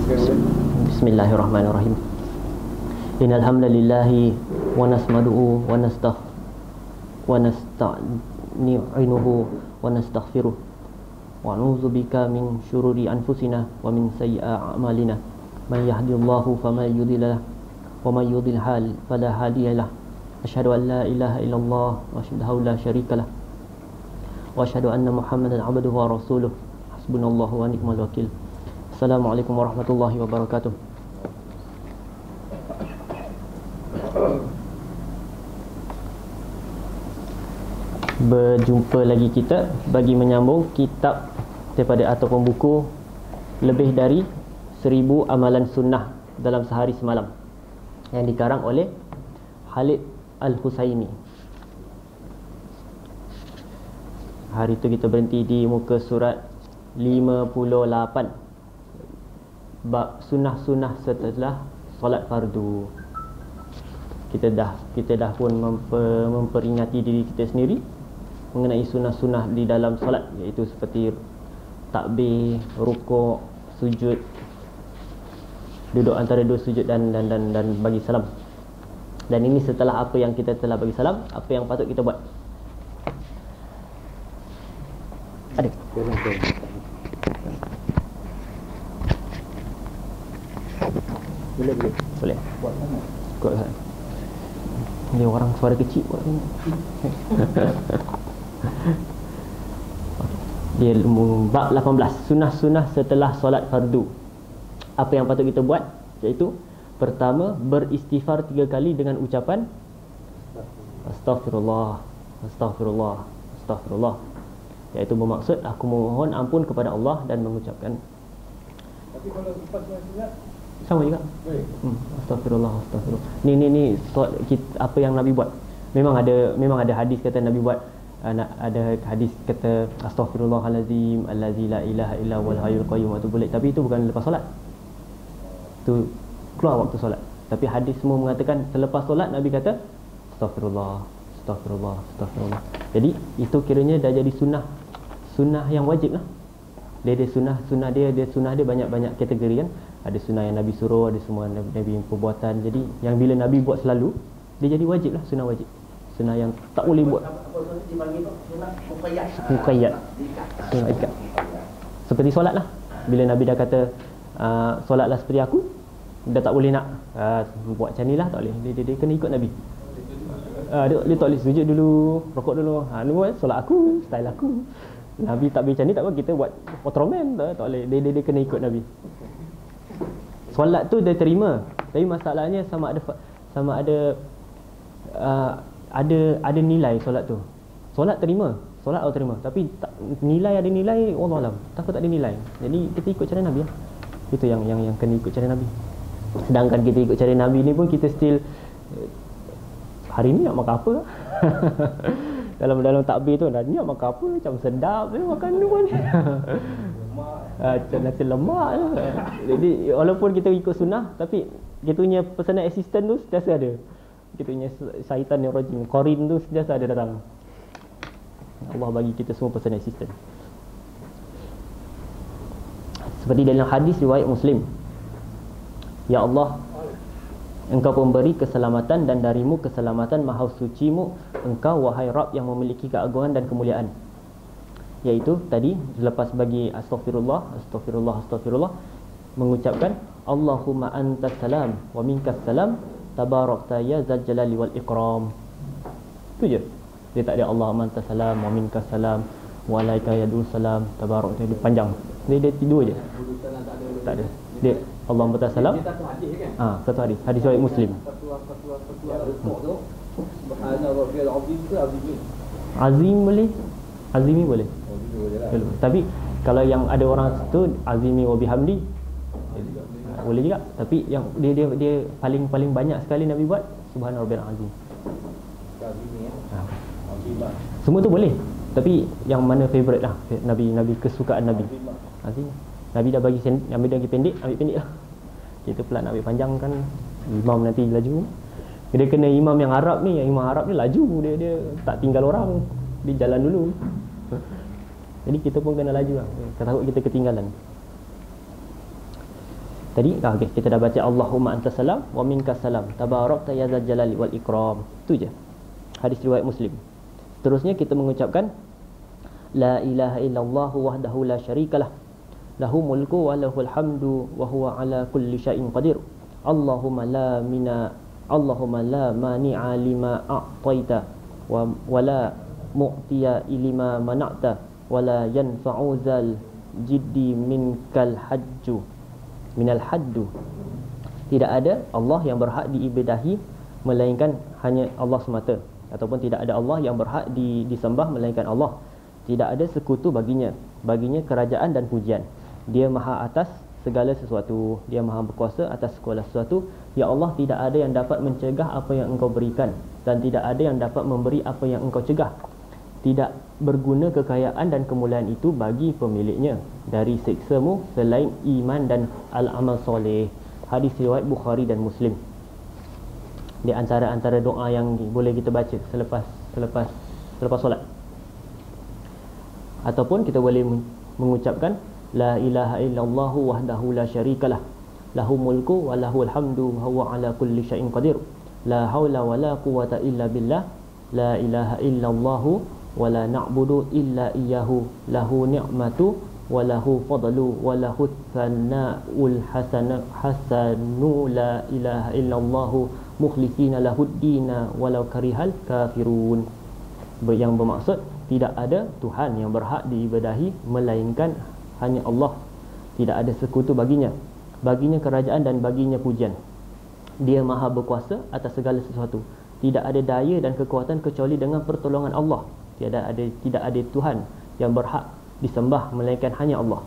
Bismillahirrahmanirrahim. Innal hamdalillahi wa nasmaduhu wa nasta'inuhu wa nastaghfiruh wa na'udzu bika min syururi anfusina wa min sayyi'ati a'malina. May yahdihillahu fala mudilla lahu wa may yudlil fala hadiya lahu. Asyhadu an la ilaha illallah wa asyhadu la syarika lah wa asyhadu anna Muhammadan abduhu wa rasuluh. Hasbunallahu wa ni'mal wakil. Assalamualaikum warahmatullahi wabarakatuh. Berjumpa lagi kita bagi menyambung kitab daripada ataupun buku lebih dari 1000 amalan sunnah dalam sehari semalam yang dikarang oleh Khalid Al-Husaini. Hari itu kita berhenti di muka surat 58, bab sunnah-sunnah setelah solat fardu. Kita dah pun memperingati diri kita sendiri mengenai sunnah-sunnah di dalam solat, iaitu seperti takbir, rukuk, sujud, duduk antara dua sujud dan bagi salam. Dan ini setelah apa yang kita telah bagi salam, apa yang patut kita buat. Ada boleh buat mana? Ikut kan. Dia orang suara kecil buat ni. Dia bab 18, sunnah-sunnah setelah solat fardu. Apa yang patut kita buat? Iaitu pertama, beristighfar 3 kali dengan ucapan Astaghfirullah, Astaghfirullah, Astaghfirullah. Iaitu bermaksud aku mohon ampun kepada Allah dan mengucapkan. Tapi kalau lepas sunat sama juga. Astaghfirullah, Astaghfirullah. Ni apa yang Nabi buat. Memang ada hadis kata Nabi buat, ada hadis kata Astaghfirullahalazim allazi la ilaha illa huwal hayyul qayyum wa atubu ilaih. Tapi itu bukan lepas solat. Itu keluar waktu solat. Tapi hadis semua mengatakan selepas solat Nabi kata Astaghfirullah, Astaghfirullah, Astaghfirullah. Jadi itu kiranya dah jadi sunnah yang wajib lah. Dia sunnah dia banyak kategori kan. Ada sunnah yang Nabi suruh, ada semua Nabi yang perbuatan. Jadi yang bila Nabi buat selalu, dia jadi wajib lah, sunnah wajib. Sunnah yang tak boleh buat. apa dipanggil tu? Sunat muqayyad. Muqayyad. Sunnah ikat. Seperti solat lah. Bila Nabi dah kata solatlah seperti aku, dah tak boleh nak buat macam ni lah, tak boleh. Dia kena ikut Nabi. Dia tak boleh sujud dulu, rokok dulu. Ni buat solat aku, style aku. Nabi tak boleh macam ni, tak apa kita buat Ultraman, tak boleh. Dia kena ikut Nabi. Solat tu dia terima, tapi masalahnya sama ada nilai solat tu. Solat terima, solat Allah terima, tapi ada nilai Allah alam. Takut tak ada nilai. Jadi kita ikut cara Nabi lah. Itu yang kena ikut cara Nabi. Sedangkan kita ikut cara Nabi ni pun kita still hari ni nak makan apa? dalam takbir tu dah ni nak makan apa? Macam sedap makan ni pun. Nasi lemak lah. Jadi walaupun kita ikut sunnah, tapi kita punya personal assistant tu sentiasa ada. Kita punya syaitan yang rajim, Qarin tu sentiasa ada datang. Allah bagi kita semua personal assistant. Seperti dalam hadis riwayat Muslim, Ya Allah, Engkau pemberi keselamatan dan darimu keselamatan maha sucimu Engkau wahai Rabb yang memiliki keagungan dan kemuliaan. Iaitu tadi selepas bagi Astaghfirullah, Astaghfirullah, Astaghfirullah, mengucapkan Allahumma antas salam wa minkas salam tabarakta ya zal jalali wal ikram. Itu je. Dia tak ada Allahumma antas salam wa minkas salam wa alaika yadul salam tabarakta. Dia panjang. Dia tidur je. Tak ada. Dia Allahumma antas salam. Satu hadis. Hadis riwayat Muslim. Azim boleh. Azimi boleh. Tapi kalau yang ada orang tu azimi wa bihamdi boleh juga. Tapi yang dia paling banyak sekali Nabi buat subhana rabbil azim. Semua tu boleh. Tapi yang mana favorite lah Nabi kesukaan Nabi. Azim. Nabi dah bagi pendek, ambil pendek lah. Kita pula nak ambil panjang kan imam nanti laju. Dia kena imam yang Arab ni laju, dia tak tinggal orang. Dia jalan dulu. Jadi kita pun kena laju lah. Takut kita ketinggalan. Tadi okey, kita dah baca Allahumma antas salam wa minkas salam tabarakta ya dzal jalali wal ikram. Itu je. Hadis riwayat Muslim. Seterusnya kita mengucapkan la ilaha illallah wahdahu la syarikalah lahu mulku wa lahul hamdu wa huwa ala kulli syai'in qadir. Allahumma la mani'a lima a'taita wa la mu'tiya lima mana'ta wa la yanfa'u zal jiddi minal haddu. Tidak ada Allah yang berhak diibadahi melainkan hanya Allah semata, ataupun tidak ada Allah yang berhak disembah melainkan Allah. Tidak ada sekutu baginya kerajaan dan pujian. Dia maha atas segala sesuatu, dia maha berkuasa atas segala sesuatu. Ya Allah, tidak ada yang dapat mencegah apa yang engkau berikan, dan tidak ada yang dapat memberi apa yang engkau cegah. Tidak berguna kekayaan dan kemuliaan itu bagi pemiliknya dari siksamu selain iman dan al-amal soleh. Hadis riwayat Bukhari dan Muslim. Di antara doa yang boleh kita baca selepas solat. Ataupun kita boleh mengucapkan la ilaha illallah wahdahu la syarikalah lahu mulku wa lahul hamdu wa huwa ala kulli syai'in qadir. La haula wa la quwwata illa billah. La ilaha illallah wa la na'budu illa iyyahu lahu ni'matu wa lahu fadlu wa lahu thana'ul hasanu la ilaha illallah mukhlishina lahuddina walau karihal kafirun. Yang bermaksud tidak ada Tuhan yang berhak diibadahi melainkan hanya Allah. Tidak ada sekutu baginya kerajaan dan baginya pujian. Dia maha berkuasa atas segala sesuatu. Tidak ada daya dan kekuatan kecuali dengan pertolongan Allah. Tidak ada Tuhan yang berhak disembah melainkan hanya Allah.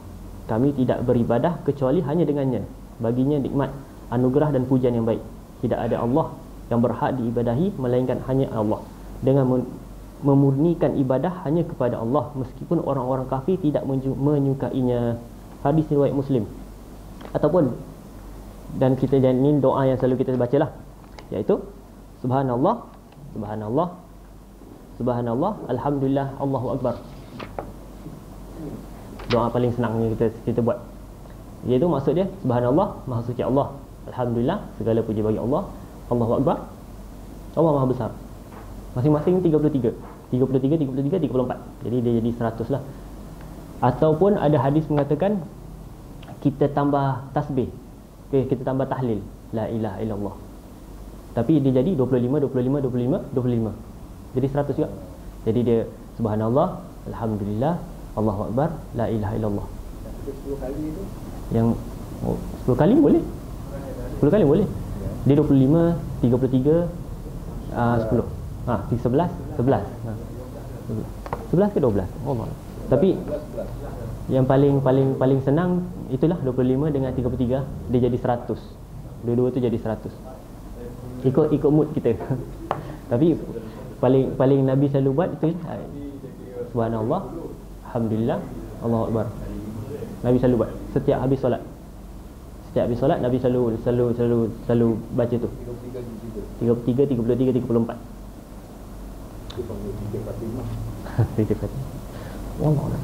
Kami tidak beribadah kecuali hanya dengannya. Baginya nikmat, anugerah dan pujian yang baik. Tidak ada Allah yang berhak diibadahi melainkan hanya Allah. Dengan memurnikan ibadah hanya kepada Allah, meskipun orang-orang kafir tidak menyukainya. Hadis riwayat Muslim. Ataupun, dan kita ini doa yang selalu kita bacalah, iaitu subhanallah, subhanallah, subhanallah, alhamdulillah, Allahu akbar. Doa paling senang yang kita buat. Iaitu maksud dia subhanallah, maha suci Allah, alhamdulillah, segala puji bagi Allah, Allahu akbar, Allah maha besar. Masing-masing 33, 34. Jadi dia jadi 100 lah. Ataupun ada hadis mengatakan kita tambah tasbih, kita tambah tahlil la ilaha illallah, tapi dia jadi 25. Jadi 100 juga. Jadi dia subhanallah, alhamdulillah, Allahu akbar, la ilaha illallah. 10 kali itu yang 10 kali boleh. 10 kali boleh. Dia 25, 33, 10. 11 ke 12. Allah. Tapi yang paling senang itulah 25 dengan 33, dia jadi 100. Dua-dua tu jadi 100. Ikut mood kita. Tapi paling Nabi selalu buat itu subhanallah, alhamdulillah, Allahu akbar. Nabi selalu buat setiap habis solat. Nabi selalu baca tu. 33, 34.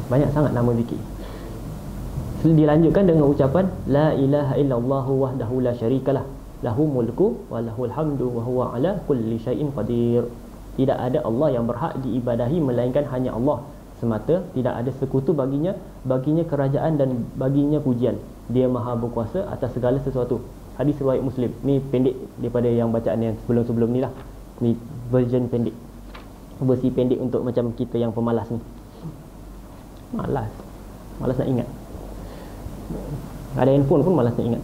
Banyak sangat nama zikir. Dilanjutkan dengan ucapan la ilaha illallah wahdahu la syarikalah lahu mulku wa lahul hamdu wa huwa ala kulli syai'in qadir. Tidak ada Allah yang berhak diibadahi melainkan hanya Allah semata. Tidak ada sekutu baginya kerajaan dan baginya pujian. Dia maha berkuasa atas segala sesuatu. Hadis riwayat Muslim. Ni pendek daripada yang bacaan yang sebelum ni lah. Ni version pendek, versi pendek untuk macam kita yang pemalas ni. Malas nak ingat. Ada handphone pun malas nak ingat.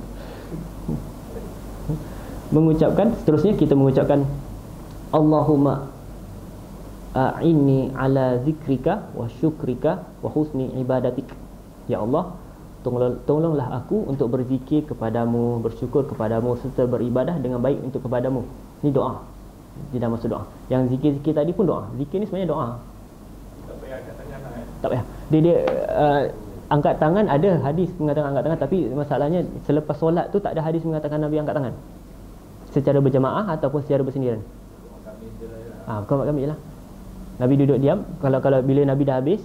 Seterusnya kita mengucapkan Allahumma a'inni ala zikrika wa syukrika wa husni ibadatik. Ya Allah, tolonglah aku untuk berzikir kepadamu, bersyukur kepadamu serta beribadah dengan baik untuk kepadamu. Ini doa. Tidak masuk doa. Yang zikir-zikir tadi pun doa. Zikir ni sebenarnya doa. Tak payah. Dia angkat tangan, ada hadis mengatakan angkat tangan, tapi masalahnya selepas solat tu tak ada hadis mengatakan Nabi angkat tangan secara berjemaah ataupun secara bersendirian. Bukan mak kami lah. Nabi duduk diam. Kalau bila Nabi dah habis,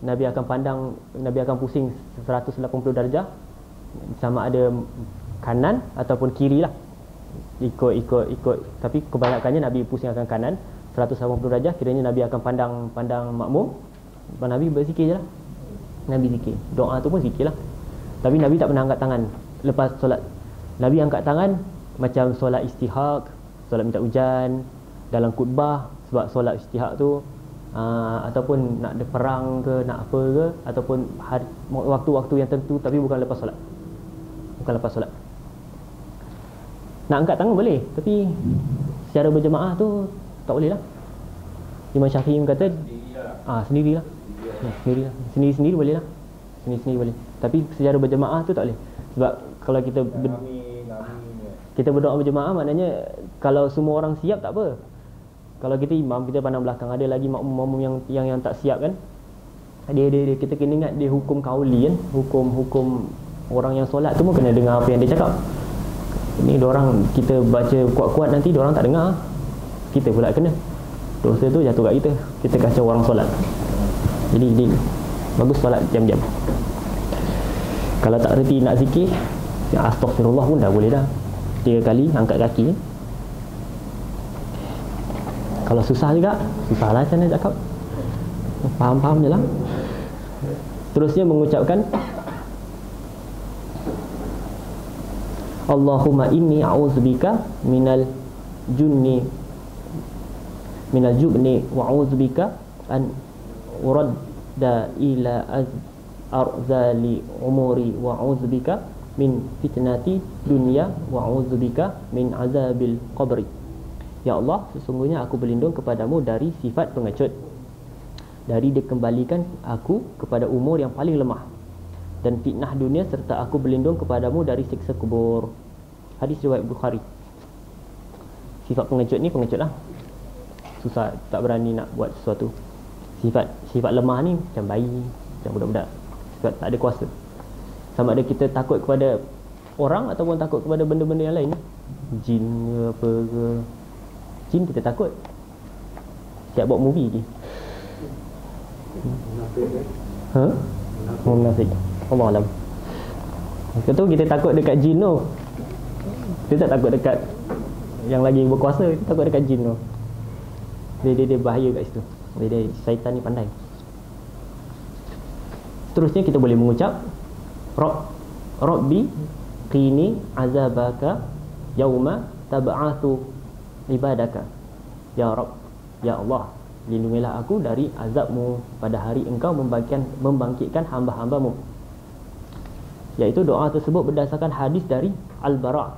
Nabi akan pusing 180 darjah, sama ada kanan ataupun kiri lah, ikut, tapi kebanyakannya Nabi pusingkan kanan 180 darjah. Kiranya Nabi akan pandang makmum, Nabi berzikir je lah. Nabi zikir, doa tu pun zikir lah. Tapi Nabi tak pernah angkat tangan lepas solat. Nabi angkat tangan macam solat istihaq, solat minta hujan, dalam khutbah. Sebab solat istihaq tu ataupun nak ada perang ke, nak apa ke, ataupun waktu-waktu yang tentu, tapi bukan lepas solat. Nak angkat tangan boleh, tapi secara berjemaah tu tak boleh lah. Imam Syafi'i kata sendirilah. Sendiri-sendiri boleh lah. Sendiri boleh. Tapi secara berjemaah tu tak boleh. Sebab kalau kita berdoa berjemaah, maknanya kalau semua orang siap tak apa. Kalau kita imam, kita pandang belakang, ada lagi makmum yang tak siap kan. Dia kita kena ingat dia hukum kauli kan. Hukum orang yang solat tu pun kena dengar apa yang dia cakap. Ini diorang kita baca kuat-kuat, nanti diorang tak dengar, kita pula kena. Dosa tu jatuh kat kita. Kita kacau orang solat. Jadi bagus solat jam-jam. Kalau tak reti nak zikir, astaghfirullah pun dah boleh dah. 3 kali angkat kaki. Kalau susah juga, susahlah macam mana cakap. Faham-faham je lah. Terusnya mengucapkan Allahumma inni a'udzubika minal jubni wa a'udzubika an uradda ila arzali umuri wa a'udzubika min fitnati dunya wa a'udzubika min azabil qabri. Ya Allah, sesungguhnya aku berlindung kepadamu dari sifat pengecut, dari dikembalikan aku kepada umur yang paling lemah, dan fitnah dunia, serta aku berlindung kepadamu dari siksa kubur. Hadis riwayat Bukhari. Sifat pengecut ni pengecut lah, susah, tak berani nak buat sesuatu. Sifat lemah ni macam bayi, macam budak-budak, sifat tak ada kuasa. Sama ada kita takut kepada orang ataupun takut kepada benda-benda yang lain, jin ke apa ke. Jin kita takut, siap buat movie je. Munafik. Allah alam. Kita tu kita takut dekat jin tu. Kita tak takut dekat yang lagi berkuasa, kita takut dekat jin tu. Dia bahaya kat situ. Dia syaitan ni pandai. Seterusnya kita boleh mengucap Rabbi qini azabaka yauma tab'atsu ibadaka. Ya Rabb, ya Allah, lindungilah aku dari azabmu pada hari engkau membangkitkan hamba-hambamu. Iaitu doa tersebut berdasarkan hadis dari Al-Bara'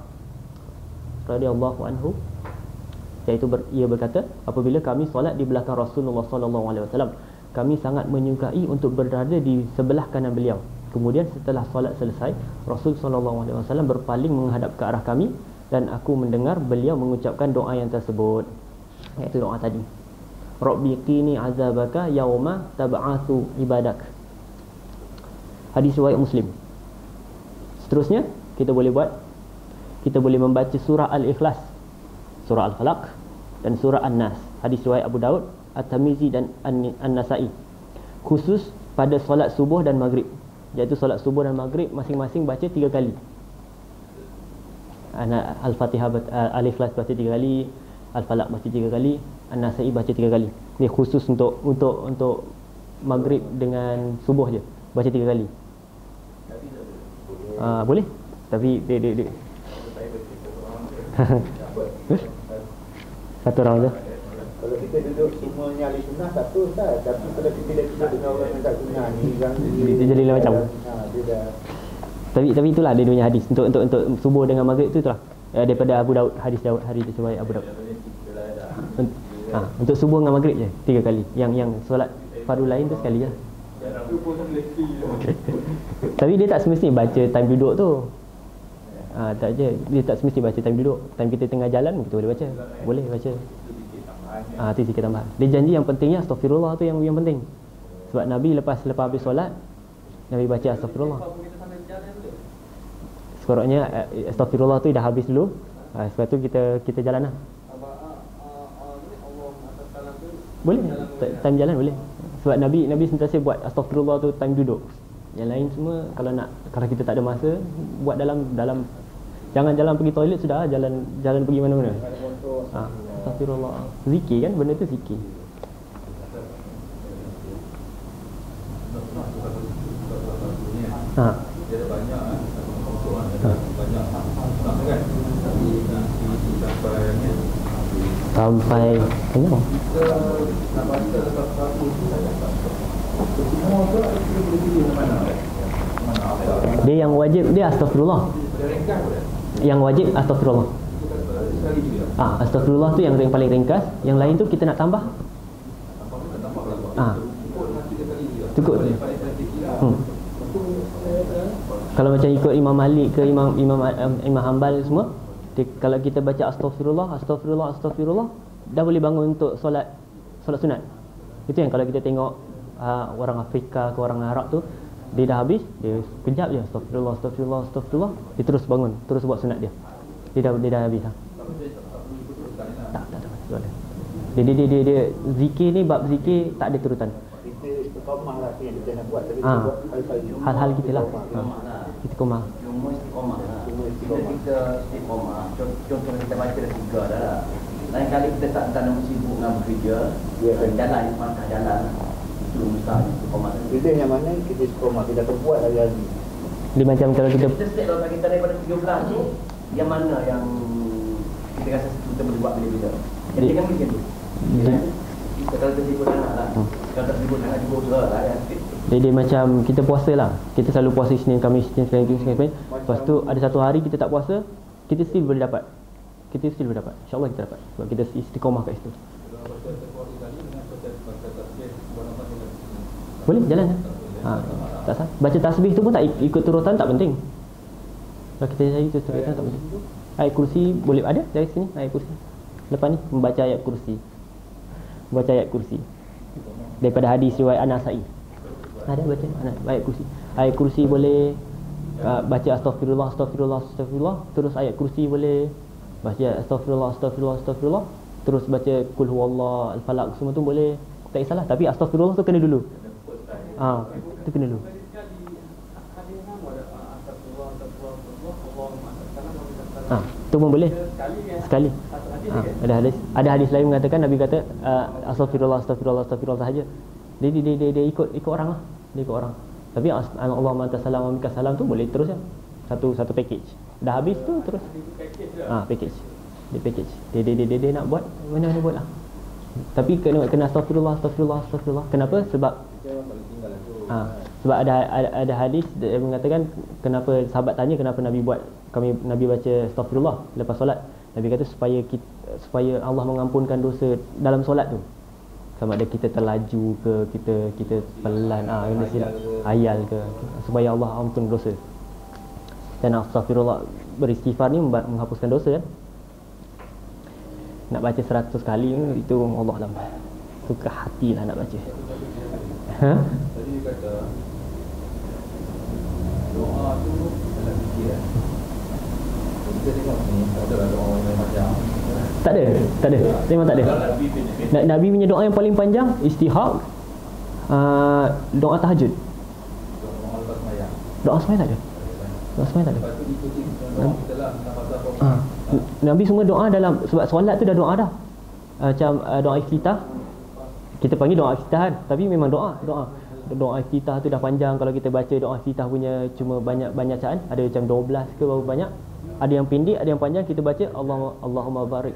radhiyallahu anhu, iaitu ia berkata, apabila kami solat di belakang Rasulullah sallallahu alaihi wasallam, kami sangat menyukai untuk berada di sebelah kanan beliau. Kemudian setelah solat selesai, Rasul sallallahu alaihi wasallam berpaling menghadap ke arah kami, dan aku mendengar beliau mengucapkan doa yang tersebut, iaitu doa tadi, Rabbi qini azabaka yauma tab'atsu ibadak. Hadis riwayat Muslim. Seterusnya kita boleh membaca surah Al-Ikhlas, surah Al-Falaq dan surah An-Nas. Hadis riwayat Abu Daud, At-Tirmizi dan An-Nasa'i, khusus pada solat subuh dan maghrib. Iaitu solat subuh dan maghrib masing-masing baca 3 kali. Al-Fatihah, Al-Ikhlas baca 3 kali, Al-Falaq baca 3 kali, An-Nasa'i baca 3 kali. Ni khusus untuk maghrib dengan subuh je, baca 3 kali. Boleh, tapi dia satu orang je. Kalau kita duduk semuanya ahli sunnah satu Ustaz, tapi kalau kita dah duduk dengan orang yang tak sunnah ni dia jadi lain macam. Dia dah. Tapi itulah dia punya hadis untuk subuh dengan maghrib tu itulah. Daripada Abu Daud, hadis riwayat Abu Daud. Untuk subuh dengan maghrib je 3 kali. Yang solat fardu lain tu sekali je. Tapi dia tak semestinya baca time duduk tu. Tak je, dia tak semestinya baca time duduk. Time kita tengah jalan kita boleh baca. Boleh baca. Tu sikit tambah. Dia janji yang pentingnya astaghfirullah tu yang penting. Sebab Nabi lepas habis solat, Nabi baca astaghfirullah. Sekurangnya astaghfirullah tu dah habis dulu. Sebab tu kita jalan lah. Boleh, time jalan boleh. Sebab Nabi sentiasa buat astaghfirullah tu time duduk. Yang lain semua kalau kita tak ada masa, buat dalam Jangan jalan pergi toilet sudah, jalan pergi mana-mana. Astagfirullah. Zikir kan, benda tu zikir. Ha. Dia ada banyak banyak kan. Sampai kenyang. Kita nak baca satu-satu semua tu kita boleh pilih mana apa. Dia yang wajib dia astagfirullah. Yang wajib astagfirullah. Astagfirullah tu yang paling ringkas. Yang lain tu kita nak tambah. Cukup. Kalau macam ikut Imam Malik ke Imam Hanbal semua, kalau kita baca astagfirullah dah boleh bangun untuk solat sunat. Itu yang kalau kita tengok orang Afrika ke orang Arab tu, dia dah habis, dia kejap je astagfirullah, dia terus bangun, terus buat sunat dia. Dia dah habis. Tak. Dia zikir ni, bab zikir tak ada turutan. Kita istiqamah lah yang kita nak buat, tapi hal-hal kita lah. Kita istiqamah. Kita istiqamah. Contoh kita baca dah 3 dah lah. Lain kali kita tak nak sibuk dengan bekerja, jalan mangkah jalan. Itu misalnya istiqamah. Kita yang mana kita istiqamah, kita akan buat hari-hari. Dia macam kalau kita set dalam kita daripada 13 tu, yang mana yang kita rasa kita boleh buat bila-bila. Yang dia kan macam tu. Kalau tersibuk sangat lah. Kalau tersibuk sangat juga usaha lah kan. dia macam kita puasa lah. Kita selalu puasa Isnin, Khamis, Isnin. Lepas tu ada satu hari kita tak puasa, kita still boleh dapat. InsyaAllah kita dapat. Sebab kita istiqamah kat situ. Boleh jalan lah. Tak salah. Baca tasbih tu pun tak ikut turutan, tak penting. Kalau kita cari turutan tak penting. Ayat kursi boleh ada dari sini, ayat kursi. Lepas ni membaca ayat kursi. Daripada hadis riwayat An-Nasa'i. Ada baca ayat kursi. Ayat kursi boleh baca astagfirullah. Terus ayat kursi boleh baca astagfirullah. Terus baca kul huwallah, al-falaq, semua tu boleh. Tak kisahlah, tapi astagfirullah tu kena dulu. Itu kena dulu. Tu pun boleh sekali. Ada hadis lain mengatakan, Nabi kata astagfirullah sahaja. Dia ikut orang lah. Dia ikut orang. Tapi Allahumma anta salam wa minka salam tu boleh terus ya. Satu package. Dah habis tu terus. Package. Dia package. Dia nak buat mana buat lah. Tapi kena astagfirullah. Kenapa? Sebab ada hadis dia mengatakan, kenapa sahabat tanya kenapa Nabi baca astagfirullah lepas solat. Nabi kata supaya Allah mengampunkan dosa dalam solat tu. Sama ada kita terlaju ke, kita pelan, ayal ke, supaya Allah ampun dosa. Dan astagfirullah, beristighfar ni menghapuskan dosa kan. Nak baca 100 kali itu Allah alam. Itu ke hati lah nak baca. Tadi kata doa tu dalam fikir. Kita tengok ni ada doa yang macam tak ada. Memang tak ada. Nabi punya doa yang paling panjang istihaq, doa tahajud. Doa sembahyang tak ada. Nabi semua doa dalam, sebab solat tu dah doa dah. Macam doa iftitah. Kita panggil doa iftitah kan, tapi memang doa iftitah tu dah panjang. Kalau kita baca doa iftitah punya cuma banyak bacaan, ada macam 12 ke berapa banyak. Ada yang pendek, ada yang panjang. Kita baca Allahumma barik,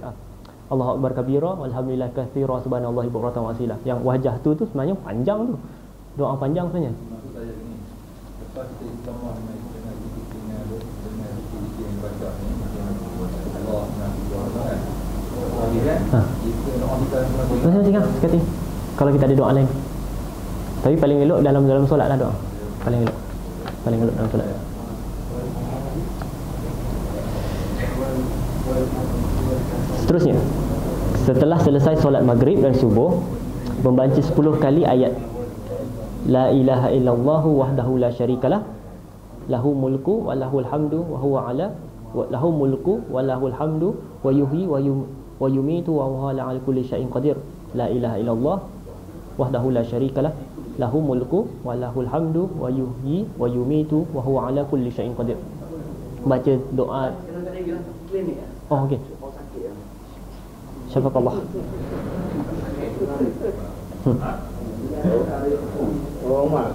Allahu akbar kabira, walhamdulillah katsira, subhanallahi bukratan wa asila. Yang wajah tu sebenarnya panjang tu. Doa panjang sebenarnya. Maksud saya gini, lepas kita istiqamah dengan zikir yang baca ni, Allah nak doa kan. Jika doa kita Masih sekali. Kalau kita ada doa lain. Tapi paling elok dalam solat lah doa. Paling elok dalam solat. Seterusnya, setelah selesai solat maghrib dan subuh, membaca 10 kali ayat La ilaha illallah wahdahu la syarikalah, lahu mulku wa lahul hamdu wa huwa ala lahu mulku wa lahul hamdu wa yuhyi wa yumitu wa huwa ala kulli syai'in qadir. La ilaha illallah wahdahu la syarikalah, lahu mulku wa lahul hamdu wa yuhyi wa yumitu wa huwa ala kulli syai'in qadir. baca doa. Kena tadi bilang klinik kan. Oh okey. Orang sakit kan. Syafakallah. Oh, mak.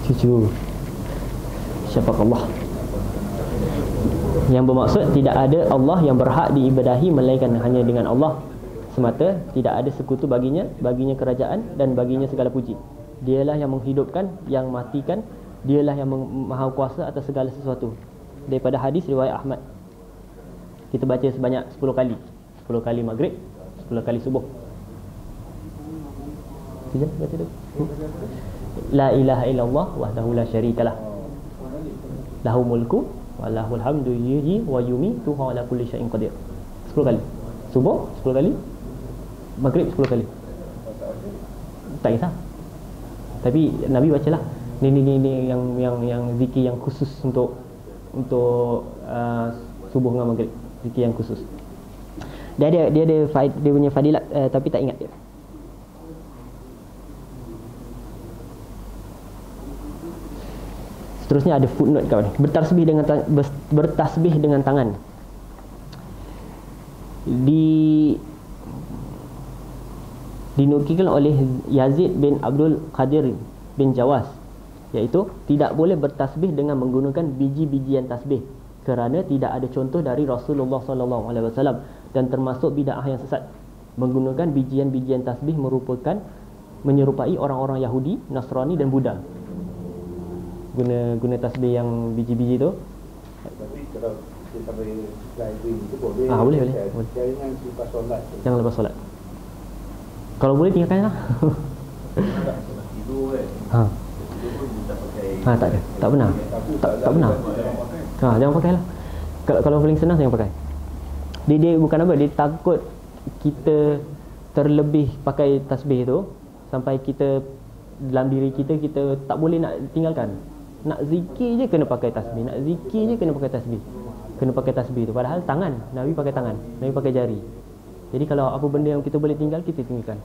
Cucu. Syafakallah. Yang bermaksud tidak ada Allah yang berhak diibadahi melainkan hanya dengan Allah semata, tidak ada sekutu baginya kerajaan dan baginya segala puji. Dialah yang menghidupkan, yang matikan, dialah yang maha kuasa atas segala sesuatu. Daripada hadis riwayat Ahmad. Kita baca sebanyak 10 kali. 10 kali maghrib, 10 kali subuh. Sekejap baca tu. La ilaha illallah wahdahu la syarikalah. Lahu mulku wa lahul hamdu yuhyi wa yumiitu wa ala kulli syai'in qadir. 10 kali. Subuh 10 kali. Maghrib 10 kali. Tak kisah. Tapi Nabi bacalah. Ni yang zikir yang khusus untuk subuh dengan maghrib. Zikir yang khusus. Dia punya fadilat tapi tak ingat dia. Seterusnya ada footnote kat ni. Bertasbih dengan tangan. Dinukilkan oleh Yazid bin Abdul Qadir bin Jawas, iaitu tidak boleh bertasbih dengan menggunakan biji-bijian tasbih kerana tidak ada contoh dari Rasulullah sallallahu alaihi wasallam dan termasuk bid'ah yang sesat. Menggunakan bijian-bijian tasbih menyerupai orang-orang Yahudi, Nasrani dan Buddha. Guna tasbih yang biji-biji tu. Tapi kalau kita sampai slide itu boleh. Boleh. Jangan lepas solat. Jangan lepas solat. Kalau boleh tinggalkan lah. Tidur kan. Tidur pun tak pakai. Tak ada. Tak pernah. Tak pernah. Jangan pakai lah. Kalau paling senang jangan pakai. Dia bukan apa, dia takut kita terlebih pakai tasbih tu sampai kita dalam diri kita tak boleh nak tinggalkan. Nak zikir je kena pakai tasbih, nak zikir je kena pakai tasbih. Kena pakai tasbih tu. Padahal tangan, Nabi pakai tangan, Nabi pakai jari. Jadi kalau apa benda yang kita boleh tinggal, kita tinggalkan.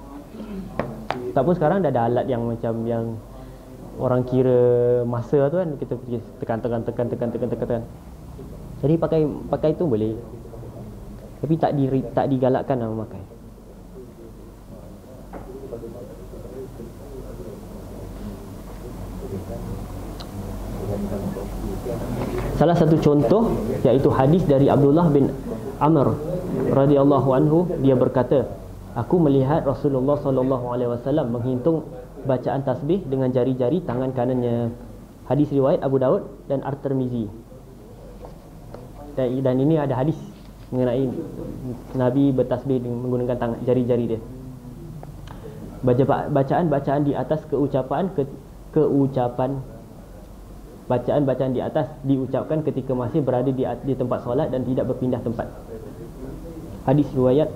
Tak pun sekarang dah ada alat yang macam yang orang kira masa tu kan, kita tekan. Jadi pakai tu boleh. Tapi tak digalakkan nak memakai. Salah satu contoh iaitu hadis dari Abdullah bin Amr radhiyallahu anhu, dia berkata, aku melihat Rasulullah sallallahu alaihi wasallam menghitung bacaan tasbih dengan jari-jari tangan kanannya. Hadis riwayat Abu Daud dan At-Tirmizi. Dan ini ada hadis mengenai Nabi bertasbih menggunakan tangan jari-jari dia. Bacaan-bacaan di atas bacaan di atas diucapkan ketika masih berada di tempat solat dan tidak berpindah tempat. Hadis riwayat,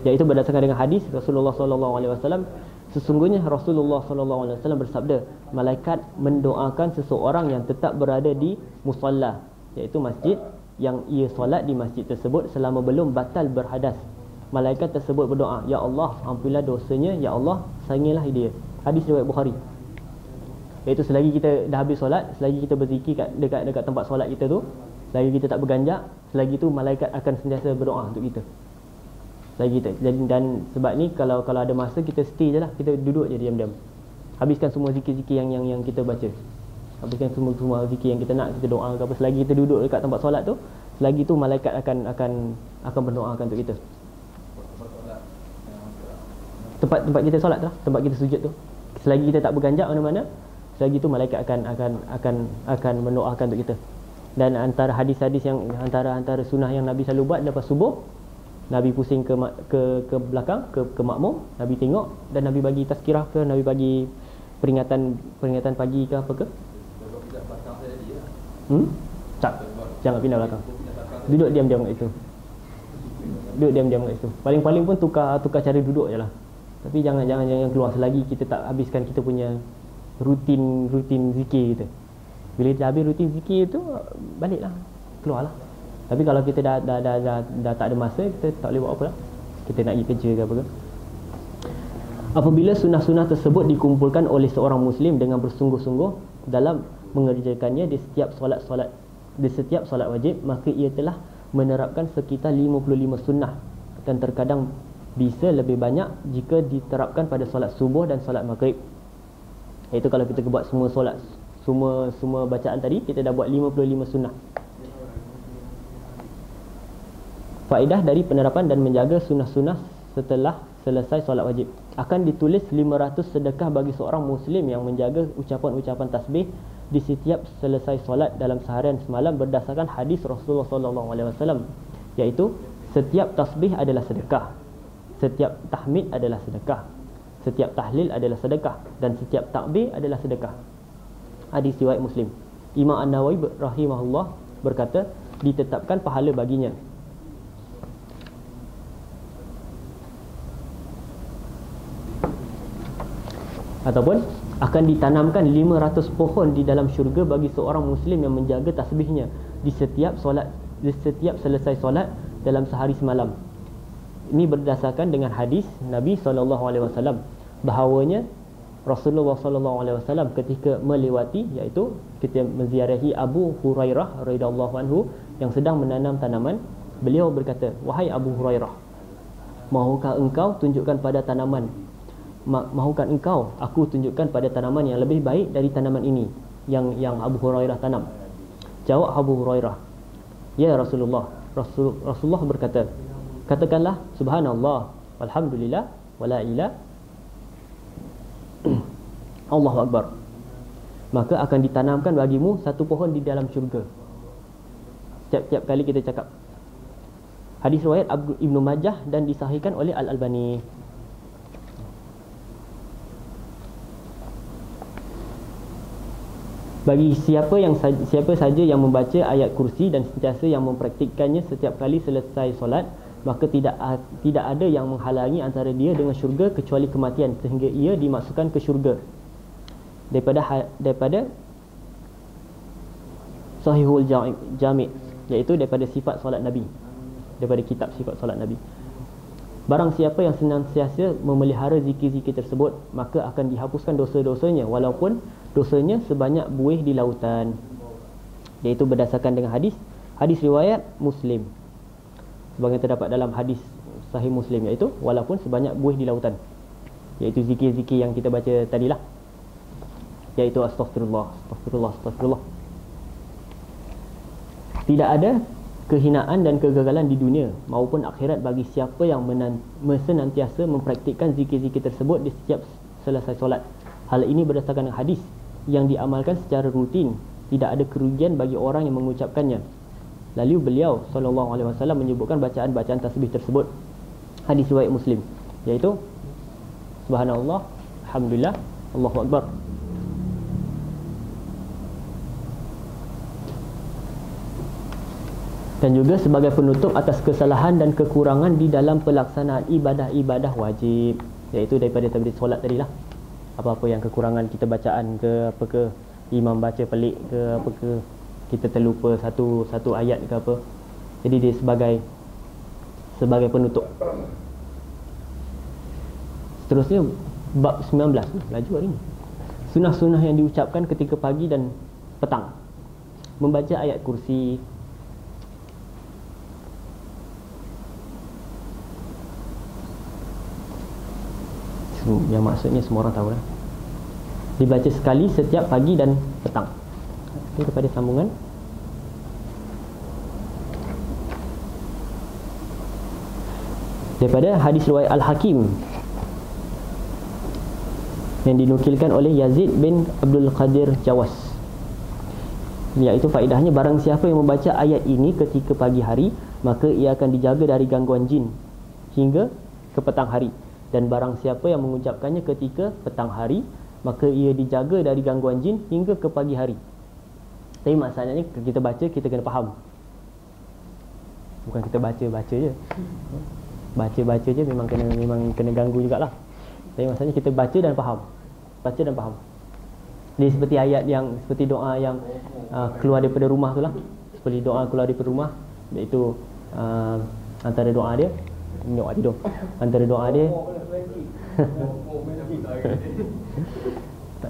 iaitu berdasarkan dengan hadis Rasulullah sallallahu alaihi wasallam, sesungguhnya Rasulullah sallallahu alaihi wasallam bersabda, malaikat mendoakan seseorang yang tetap berada di musalla, iaitu masjid, yang ia solat di masjid tersebut selama belum batal berhadas. Malaikat tersebut berdoa, ya Allah, ampunilah dosanya, ya Allah, sayangilah dia. Hadis riwayat Bukhari. Iaitu selagi kita dah habis solat, selagi kita berzikir dekat tempat solat kita tu, selagi kita tak berganjak, selagi tu malaikat akan sentiasa berdoa untuk kita. Selagi kita. Dan sebab ni kalau ada masa, kita stay je lah, kita duduk je diam-diam. Habiskan semua zikir-zikir yang kita baca. Habiskan semua zikir yang kita nak, kita doa ke apa, selagi kita duduk dekat tempat solat tu, selagi tu malaikat akan berdoakan untuk kita. Tempat kita solat tu lah, tempat kita sujud tu. Selagi kita tak berganjak mana-mana, selagi tu malaikat akan mendoakan untuk kita. Dan antara hadis-hadis yang antara sunnah yang Nabi selalu buat lepas subuh, Nabi pusing ke belakang, ke makmum, Nabi tengok dan Nabi bagi tazkirah ke, Nabi bagi peringatan pagi ke apa ke. Tak, jangan pindah belakang. Duduk diam-diam kat situ. Duduk diam-diam kat situ. Paling-paling pun tukar cara duduk je lah. Tapi jangan keluar selagi kita tak habiskan kita punya rutin zikir kita. Bila kita habis rutin zikir tu, baliklah, keluarlah. Tapi kalau kita dah tak ada masa, kita tak boleh buat apa lah. Kita nak pergi kerja ke apa ke. Apabila sunnah-sunnah tersebut dikumpulkan oleh seorang Muslim dengan bersungguh-sungguh dalam mengerjakannya di setiap solat wajib, maka ia telah menerapkan sekitar 55 sunnah, dan terkadang bisa lebih banyak jika diterapkan pada solat subuh dan solat maghrib. Iaitu kalau kita buat semua solat, semua bacaan tadi, kita dah buat 55 sunnah. Faedah dari penerapan dan menjaga sunnah-sunnah setelah selesai solat wajib. Akan ditulis 500 sedekah bagi seorang Muslim yang menjaga ucapan-ucapan tasbih di setiap selesai solat dalam seharian semalam berdasarkan hadis Rasulullah SAW, iaitu setiap tasbih adalah sedekah, setiap tahmid adalah sedekah, setiap tahlil adalah sedekah, dan setiap takbir adalah sedekah. Hadis riwayat Muslim. Imam An-Nawawi rahimahullah berkata, ditetapkan pahala baginya. Ataupun akan ditanamkan 500 pohon di dalam syurga bagi seorang Muslim yang menjaga tasbihnya di setiap selesai solat dalam sehari semalam. Ini berdasarkan dengan hadis Nabi SAW bahawanya Rasulullah SAW ketika melewati, iaitu ketika menziarahi Abu Hurairah radhiyallahu anhu yang sedang menanam tanaman, beliau berkata, "Wahai Abu Hurairah, mahukah engkau tunjukkan pada tanaman mahukah engkau aku tunjukkan pada tanaman yang lebih baik dari tanaman ini yang Abu Hurairah tanam?" Jawab Abu Hurairah, "Ya Rasulullah." Rasulullah berkata, "Katakanlah subhanallah walhamdulillah wala ilaha Allahu akbar, maka akan ditanamkan bagimu satu pohon di dalam syurga." Setiap kali kita cakap. Hadis riwayat Ibnu Majah dan disahihkan oleh Al-Albani. Bagi siapa saja yang membaca ayat kursi dan sentiasa yang mempraktikkannya setiap kali selesai solat, maka tidak ada yang menghalangi antara dia dengan syurga kecuali kematian, sehingga ia dimasukkan ke syurga. Daripada Sahihul Jami', iaitu daripada sifat solat Nabi, daripada kitab sifat solat Nabi. Barang siapa yang senantiasa memelihara zikir-zikir tersebut, maka akan dihapuskan dosa-dosanya walaupun dosanya sebanyak buih di lautan. Iaitu berdasarkan dengan hadis riwayat Muslim, sebagai terdapat dalam hadis Sahih Muslim, iaitu walaupun sebanyak buih di lautan, iaitu zikir-zikir yang kita baca tadilah, iaitu astaghfirullah, astaghfirullah, astaghfirullah. Tidak ada kehinaan dan kegagalan di dunia maupun akhirat bagi siapa yang senantiasa mempraktikkan zikir-zikir tersebut di setiap selesai solat. Hal ini berdasarkan hadis yang diamalkan secara rutin. Tidak ada kerugian bagi orang yang mengucapkannya. Lalu beliau SAW menyebutkan bacaan-bacaan tasbih tersebut. Hadis riwayat Muslim, iaitu subhanallah, alhamdulillah, Allahu akbar. Dan juga sebagai penutup atas kesalahan dan kekurangan di dalam pelaksanaan ibadah-ibadah wajib, iaitu daripada solat tadilah. Apa-apa yang kekurangan kita bacaan ke, apa ke, imam baca pelik ke, apa ke, kita terlupa satu ayat ke apa. Jadi dia sebagai penutup. Seterusnya bab 19, laju hari ni. Sunnah-sunnah yang diucapkan ketika pagi dan petang. Membaca ayat kursi, yang maksudnya semua orang tahu lah. Dibaca sekali setiap pagi dan petang. Ini kepada sambungan. Daripada hadis riwayat Al-Hakim yang dinukilkan oleh Yazid bin Abdul Qadir Jawas, iaitu faedahnya, barang siapa yang membaca ayat ini ketika pagi hari, maka ia akan dijaga dari gangguan jin hingga ke petang hari. Dan barang siapa yang mengucapkannya ketika petang hari, maka ia dijaga dari gangguan jin hingga ke pagi hari. Tapi masalahnya kita baca, kita kena faham. Bukan kita baca je. Baca je memang kena ganggu jugalah. Tapi masalahnya kita baca dan faham. Baca dan faham. Jadi seperti ayat yang, seperti doa yang keluar daripada rumah tu lah. Seperti doa keluar daripada rumah, iaitu antara doa dia, Doa tidur. Antara doa dia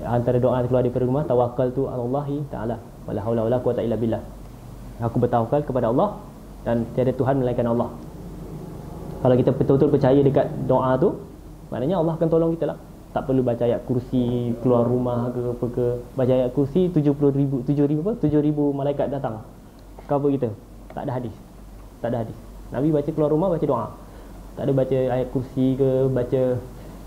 antara doa keluar daripada rumah, tawakkaltu 'ala Allah Ta'ala wala haula wala quwwata illa billah. Aku bertawakal kepada Allah dan tiada Tuhan melainkan Allah. Kalau kita betul-betul percaya dekat doa tu, maknanya Allah akan tolong kita lah. Tak perlu baca ayat kursi keluar rumah ke apa ke. Baca ayat kursi 7,000 malaikat datang cover kita. Tak ada hadis. Tak ada hadis. Nabi baca keluar rumah baca doa. Tak ada baca ayat kursi ke, baca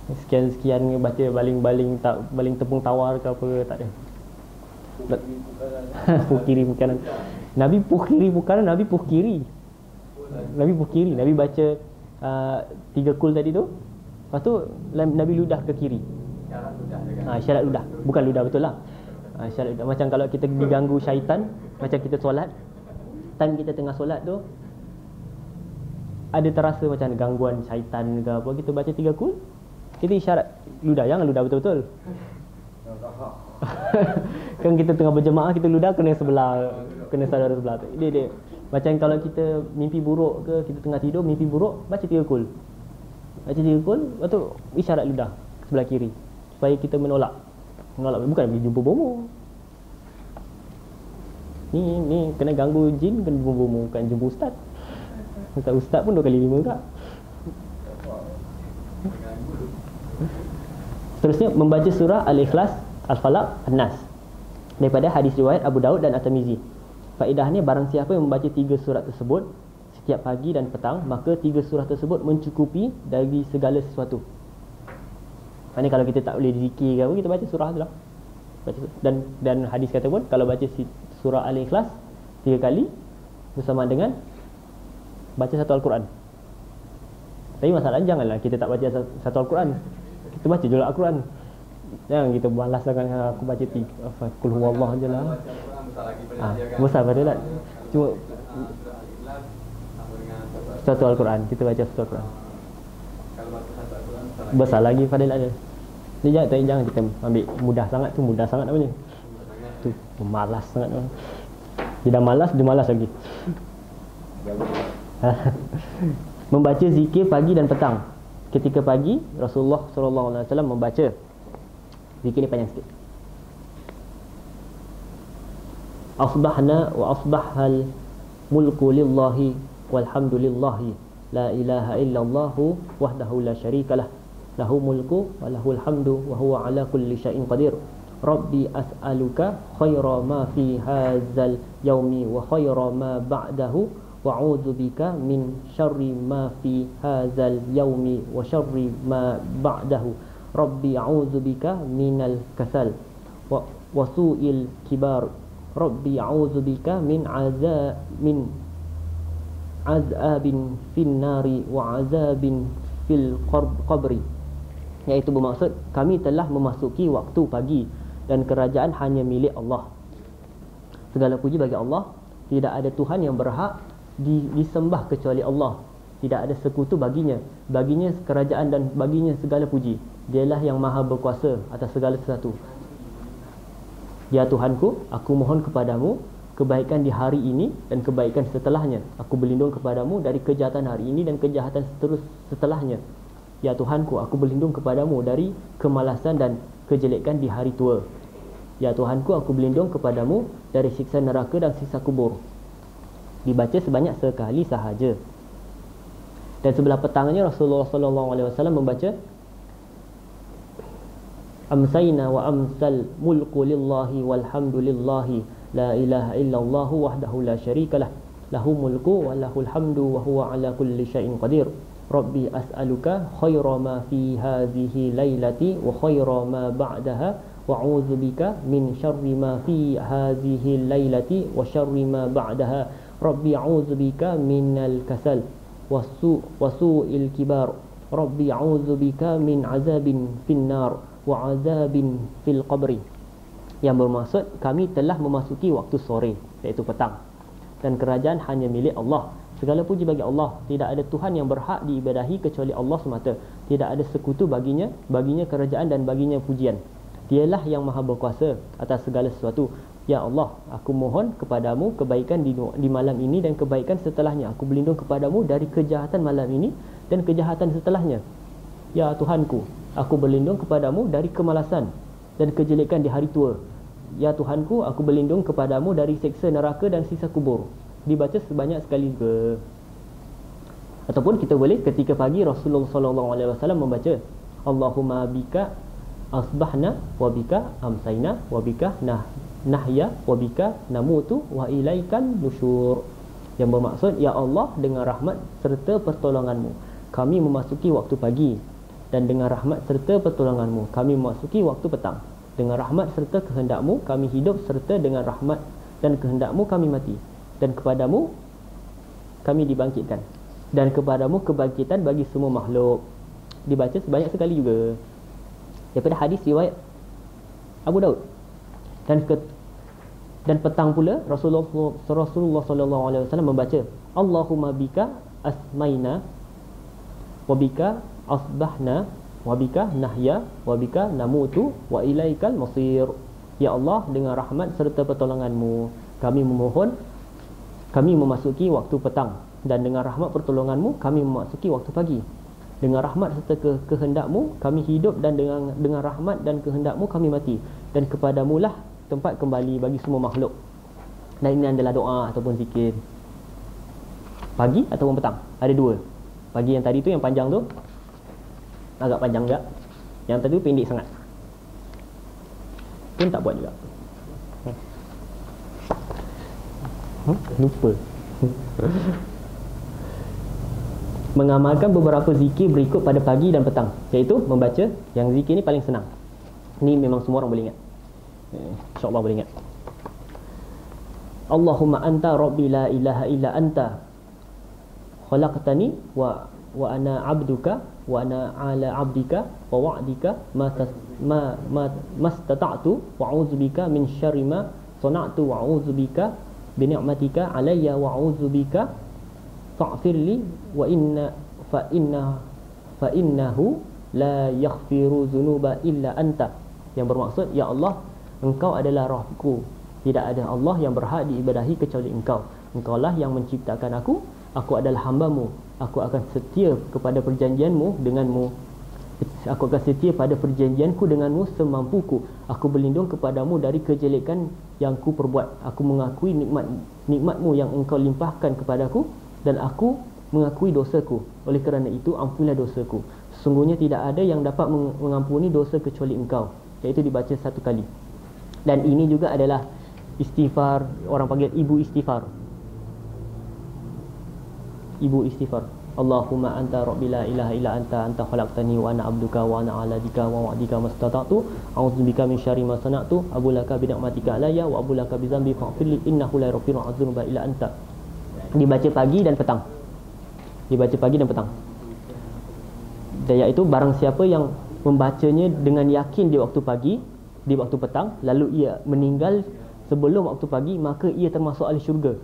sekian-sekian ke, baca baling-baling tepung tawar ke apa, tak ada. Puh kiri puh kanan. Nabi puh kiri puh kanan, Nabi puh kiri. Nabi puh kiri. Nabi baca 3 kul tadi tu. Lepas tu Nabi ludah ke kiri. Syarat ludah. Bukan ludah betul lah. Syarat ludah. Macam kalau kita diganggu syaitan, macam kita solat, time kita tengah solat tu ada terasa macam ada gangguan syaitan ke apa, kita baca 3 kul, kita isyarat ludah. Jangan ludah betul-betul. Kan kita tengah berjemaah, kita ludah kena sebelah, kena saudara sebelah tu. Dia macam kalau kita mimpi buruk ke, kita tengah tidur mimpi buruk, baca 3 kul. Baca 3 kul, lepas tu isyarat ludah sebelah kiri supaya kita menolak, bukan pergi jumpa bomo. Ni kena ganggu jin, kena jumpa bomo, bukan jumpa ustaz. Ustaz pun 2 kali 5 tak. Seterusnya membaca surah Al-Ikhlas, Al-Falaq, An-Nas daripada hadis riwayat Abu Daud dan At-Tirmizi. Faedahnya, barang siapa yang membaca 3 surah tersebut setiap pagi dan petang, maka 3 surah tersebut mencukupi dari segala sesuatu. Maksudnya kalau kita tak boleh zikir ke apa, kita baca surah tu lah. Dan hadis kata pun kalau baca surah Al-Ikhlas 3 kali bersama dengan baca satu Al-Quran. Tapi masalahnya janganlah kita tak baca satu Al-Quran, kita baca juga Al-Quran. Jangan kita balas sangat, aku baca 3 Qul huwallah je lah. Besar pada tak. Cuma satu Al-Quran, kita baca satu Al-Quran. Besar lagi fadilat dia. Ni jangan kita ambil mudah sangat tu, mudah sangat namanya. Tu malas sangat. Dia dah malas, dia malas lagi. Membaca zikir pagi dan petang. Ketika pagi Rasulullah SAW membaca zikir ni panjang sikit. Asbahna wa asbahal mulku lillahi walhamdulillahi la ilaha illallah wahdahu la syarikalah lahu mulku wa lahul hamdu wa huwa ala kulli syai'in qadir. Rabbi as'aluka khaira ma fi hadzal yaumi wa khaira ma ba'dahu wa'udzu bika min syarri ma fi hadzal yaumi wa syarri ma ba'dahu. Rabbi a'udzu bika minal kasal wa su'il kibar. Rabbi a'udzu bika min azabin fin nari wa azabin fil qabri. Iaitu bermaksud kami telah memasuki waktu pagi dan kerajaan hanya milik Allah. Segala puji bagi Allah, tidak ada Tuhan yang berhak disembah kecuali Allah. Tidak ada sekutu baginya. Baginya kerajaan dan baginya segala puji. Dialah yang maha berkuasa atas segala sesuatu. Ya Tuhanku, aku mohon kepadamu kebaikan di hari ini dan kebaikan setelahnya. Aku berlindung kepadamu dari kejahatan hari ini dan kejahatan setelahnya. Ya Tuhanku, aku berlindung kepadamu dari kemalasan dan kejelekan di hari tua. Ya Tuhanku, aku berlindung kepadamu dari siksa neraka dan siksa kubur. Dibaca sebanyak sekali sahaja. Dan sebelah petangnya Rasulullah SAW membaca Amsayna wa amsal mulku lillahi walhamdulillahi la ilaha illallah wahdahu la syarikalah lahu mulku wa lahul hamdu wa huwa ala kulli syai'in qadir. Rabbi as'aluka khaira ma fi hadhihi lailati wa khaira ma ba'daha wa a'udzu bika min syarri ma fi hadhihi lailati wa syarri ma ba'daha. Rabbi a'udzu bika minal kasal wa su'il kibar. Rabbi a'udzu bika min azabin finnar wa azabin fil qabri. Yang bermaksud kami telah memasuki waktu sore, iaitu petang, dan kerajaan hanya milik Allah. Segala puji bagi Allah, tidak ada Tuhan yang berhak diibadahi kecuali Allah semata. Tidak ada sekutu baginya kerajaan dan baginya pujian. Dialah yang maha berkuasa atas segala sesuatu. Ya Allah, aku mohon kepadamu kebaikan di malam ini dan kebaikan setelahnya. Aku berlindung kepadamu dari kejahatan malam ini dan kejahatan setelahnya. Ya Tuhanku, aku berlindung kepadamu dari kemalasan dan kejelekan di hari tua. Ya Tuhanku, aku berlindung kepadamu dari siksa neraka dan siksa kubur. Dibaca sebanyak sekali juga. Ataupun kita boleh ketika pagi Rasulullah SAW membaca Allahumma bika asbahna wa bika amsayna wa bika nahya wa bika namutu wa ilaikan nusyur. Yang bermaksud, ya Allah, dengan rahmat serta pertolonganmu kami memasuki waktu pagi, dan dengan rahmat serta pertolonganmu kami memasuki waktu petang. Dengan rahmat serta kehendakmu kami hidup, serta dengan rahmat dan kehendakmu kami mati, dan kepadamu kami dibangkitkan, dan kepadamu kebangkitan bagi semua makhluk. Dibaca sebanyak sekali juga. Daripada hadis riwayat Abu Daud. Dan petang pula Rasulullah sallallahu alaihi wasallam membaca Allahumma bika asmaina wa bika asbahna wa bika nahya wa bika namutu wa ilaikal masir. Ya Allah, dengan rahmat serta pertolonganmu kami memohon, kami memasuki waktu petang, dan dengan rahmat pertolonganmu kami memasuki waktu pagi. Dengan rahmat serta kehendakmu kami hidup, dan dengan rahmat dan kehendakmu kami mati, dan kepadamulah tempat kembali bagi semua makhluk. Dan ini adalah doa ataupun zikir pagi ataupun petang. Ada dua. Pagi yang tadi tu, yang panjang tu agak panjang juga. Yang tadi tu pendek sangat, pun tak buat juga. Lupa. Mengamalkan beberapa zikir berikut pada pagi dan petang, iaitu membaca, yang zikir ni paling senang. Ni memang semua orang boleh ingat, InsyaAllah boleh ingat. Allahumma anta rabbi la ilaha illa anta khalaqtani wa ana abduka wa ana ala abdika wa wa'dika mastata'tu wa a'udzubika min syarri ma sana'tu wa a'udzubika bi ni'matika alayya wa a'udzubika fa'firli wa fa innahu la yaghfiru dzunuba illa anta. Yang bermaksud, ya Allah, Engkau adalah Rabbku, tidak ada Allah yang berhak diibadahi kecuali Engkau. Engkaulah yang menciptakan aku adalah hamba-Mu. Aku akan setia kepada perjanjian-Mu denganmu. Aku akan setia pada perjanjianku denganmu semampuku. Aku berlindung kepadamu dari kejelekan yang ku perbuat. Aku mengakui nikmat-Mu yang Engkau limpahkan kepadaku, dan aku mengakui dosaku. Oleh kerana itu, ampunilah dosaku. Sesungguhnya tidak ada yang dapat mengampuni dosa kecuali Engkau. Iaitu dibaca satu kali. Dan ini juga adalah istighfar, orang panggil ibu istighfar. Ibu istighfar. Allahumma anta rabbi la ilaha illa anta khalaqtani wa ana abduka wa ana ala dika wa wa'dika mastata'tu a'udzubika min syarri ma sana'tu abulaka bi ni'matika alayya wa abulaka bi dzambi faghfirli innahu la yaghfiru dzunuba illa anta. Dibaca pagi dan petang. Dibaca pagi dan petang. Dan iaitu barang siapa yang membacanya dengan yakin di waktu pagi, di waktu petang, lalu ia meninggal sebelum waktu pagi, maka ia termasuk ahli syurga.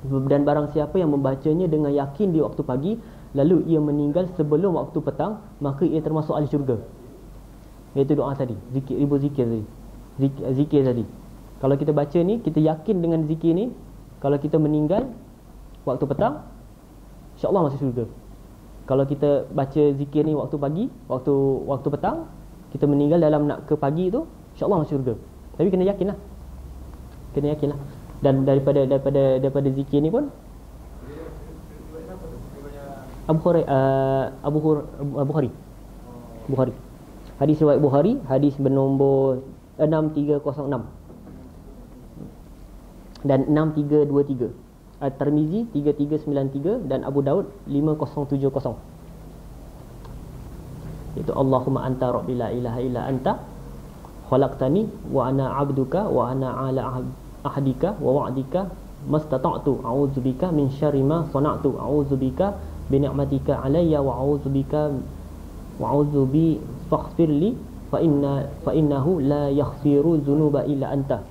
Dan barang siapa yang membacanya dengan yakin di waktu pagi, lalu ia meninggal sebelum waktu petang, maka ia termasuk ahli syurga. Iaitu doa tadi, zikir tadi. Zikir tadi. Kalau kita baca ni, kita yakin dengan zikir ni, kalau kita meninggal waktu petang, insya-Allah masuk syurga. Kalau kita baca zikir ni waktu pagi, waktu petang, kita meninggal dalam nak ke pagi tu, insya-Allah masuk syurga. Tapi kena yakinlah. Kena yakinlah. Dan daripada zikir ni pun Bukhari. Hadis riwayat Bukhari, hadis bernombor 6306 dan 6323. At-Tirmizi 3393 dan Abu Daud 5070. Itu Allahumma anta rabbi la ilaha illa anta khalaqtani wa ana abduka wa ana ala ahdika wa wa'dika mastata'tu a'udzubika min syarri ma sana'tu a'udzubika bi ni'matika alayya wa a'udzubi faghfirli fa innahu la yaghfiru dzunuba illa anta.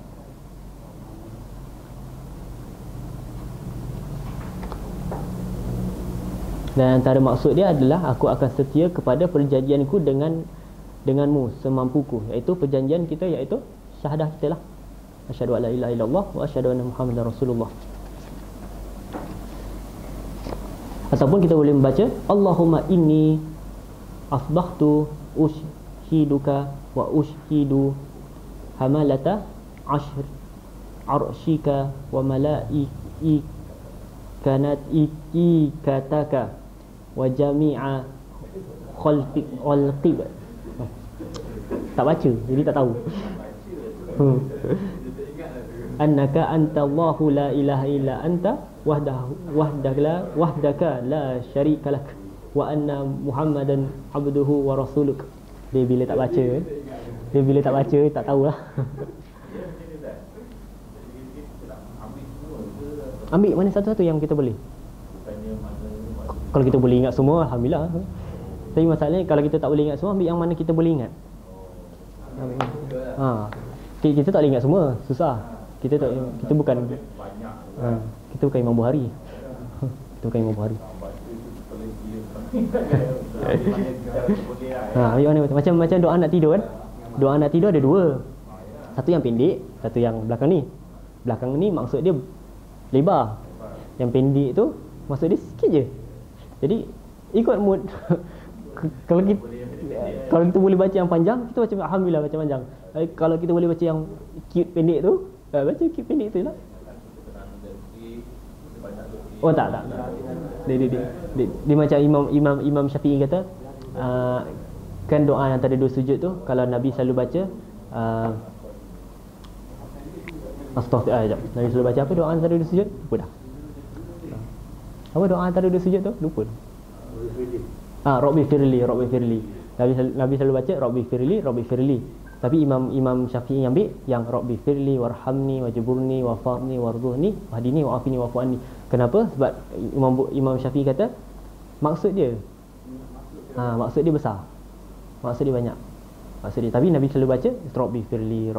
Dan antara maksud dia adalah aku akan setia kepada perjanjianku denganmu semampuku, iaitu perjanjian kita, iaitu syahadah kita lah, asyhadu an la ilaha illallah wa asyhadu anna muhammadar rasulullah. Ataupun kita boleh membaca Allahumma inni asbahtu ushiduka wa ushidu hamalata arshika wa ikataka wa jami'a khalqik. Tak baca jadi tak tahu. Annaka anta Allahu la ilaha illa anta wahdaka la syarika lak wa anna Muhammadan abduhu wa rasuluk. Dia bila tak baca tak tahulah. Ambil mana satu-satu yang kita boleh. Kalau kita boleh ingat semua, alhamdulillah. Tapi masalahnya kalau kita tak boleh ingat semua, ambil yang mana kita boleh ingat. Kita tak boleh ingat semua, susah. Kita bukan kita bukan Imam Bukhari. Kita bukan Imam Bukhari. Ambil mana macam doa nak tidur kan. Doa nak tidur ada dua. Satu yang pendek, satu yang belakang ni. Belakang ni maksud dia lebar. Yang pendek tu maksud dia sikit je. Jadi ikut mood. Kalau kita boleh baca yang panjang, kita baca alhamdulillah baca panjang. Kalau kita boleh baca yang cute pendek tu, baca cute pendek tu lah. Oh tak. Dia macam Imam Syafi'i kata, kan doa antara dua sujud tu kalau Nabi selalu baca Nabi selalu baca apa doa antara dua sujud? Lupa dah. Apa doa antara dua sujud tu? Lupa. Rabbi firli. Nabi selalu baca Rabbi firli. Tapi Imam Syafi'i yang ambil yang Rabbi firli warhamni wajburni wafarni warzuhni wahdini wa'afini wa'fu'anni. Kenapa? Sebab Imam Syafi'i kata maksud dia besar. Maksud dia banyak. Tapi Nabi selalu baca Rabbi firli.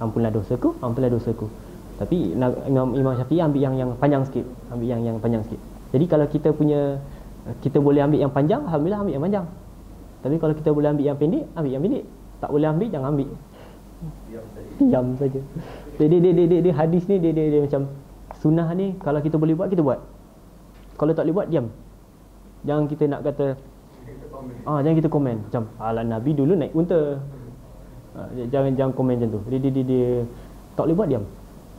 Ampunlah dosaku. Tapi Imam Syafi'i ambil yang panjang sikit. Jadi kalau kita boleh ambil yang panjang, alhamdulillah ambil yang panjang. Tapi kalau kita boleh ambil yang pendek, ambil yang pendek. Tak boleh ambil, jangan ambil. Diam saja. Dia hadis ni dia macam sunnah ni kalau kita boleh buat, kita buat. Kalau tak boleh buat, diam. Jangan kita nak kata jangan kita komen macam ala Nabi dulu naik unta. Jangan komen macam tu. Dia tak boleh buat, diam.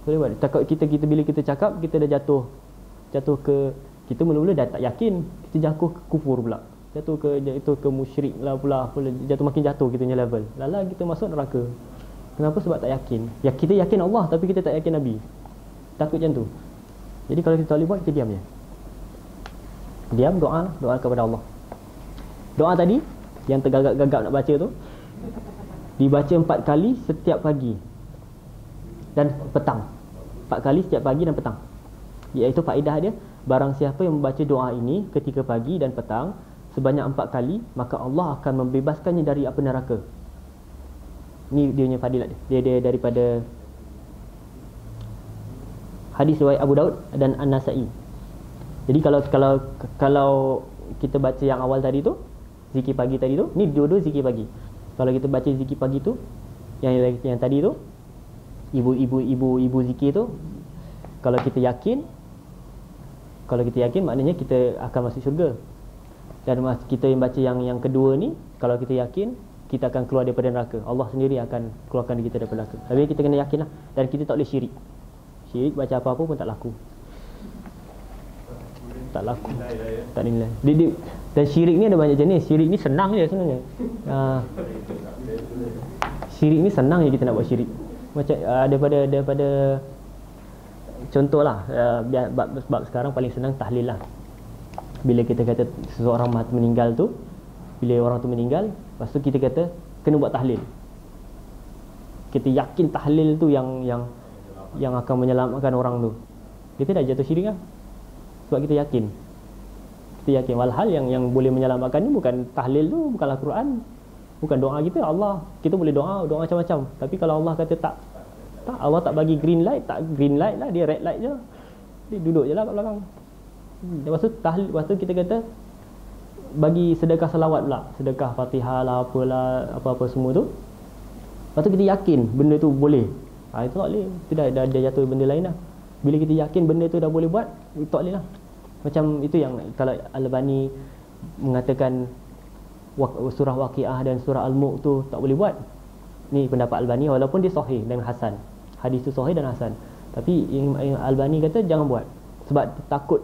Boleh buat. Takut kita bila kita cakap kita dah jatuh ke, kita mula-mula dah tak yakin, kita jatuh ke kufur pula. Jatuh ke musyrik lah pula, makin jatuh kita punya level. Lala kita masuk neraka. Kenapa? Sebab tak yakin. Kita yakin Allah tapi kita tak yakin Nabi. Takut macam tu. Jadi kalau kita tak boleh buat, kita diam je. Diam, doa kepada Allah. Doa tadi yang tergagap-gagap nak baca tu dibaca 4 kali setiap pagi dan petang. 4 kali setiap pagi dan petang. Iaitu faedah dia, barang siapa yang membaca doa ini ketika pagi dan petang sebanyak 4 kali, maka Allah akan membebaskannya dari api neraka. Ni dia punya fadilat dia. Dia daripada hadis riwayat Abu Daud dan An-Nasa'i. Jadi kalau kita baca yang awal tadi tu, zikir pagi tadi tu, ni dua-dua zikir pagi. Kalau kita baca zikir pagi tu, yang tadi tu, ibu zikir tu, kalau kita yakin maknanya kita akan masuk syurga. Dan kita yang baca yang kedua ni, kalau kita yakin, kita akan keluar daripada neraka. Allah sendiri akan keluarkan kita daripada neraka. Tapi kita kena yakinlah. Dan kita tak boleh syirik. Syirik baca apa-apa pun tak laku. Tak nilai. Dan syirik ni ada banyak jenis. Syirik ni senang je sebenarnya. Syirik ni senang je kita nak buat syirik. Macam daripada contohlah, sebab sekarang paling senang tahlil lah. Bila kita kata seseorang meninggal tu, bila orang tu meninggal, lepas tu kita kata kena buat tahlil. Kita yakin tahlil tu yang akan menyelamatkan orang tu. Kita dah jatuh syirik lah. Sebab kita yakin. Walhal yang boleh menyelamatkan ni bukan tahlil tu, bukanlah Quran, bukan doa kita. Allah, kita boleh doa macam-macam. Tapi kalau Allah kata tak, Allah tak bagi green light lah, dia red light je. Dia duduk je lah kat belakang. Lepas tu kita kata bagi sedekah salawat pula, sedekah Fatihah lah, apalah, apa-apa semua tu. Lepas tu kita yakin benda tu boleh. Itu tak boleh. Itu dah jatuh benda lain dah. Bila kita yakin benda tu dah boleh buat, itu tak boleh lah. Macam itu yang kalau Al-Albani mengatakan surah Waqiah dan surah Al-Mulk tu tak boleh buat. Ni pendapat Al-Albani walaupun dia sahih dan hasan. Hadis tu sahih dan hasan. Tapi Al-Albani kata jangan buat. Sebab takut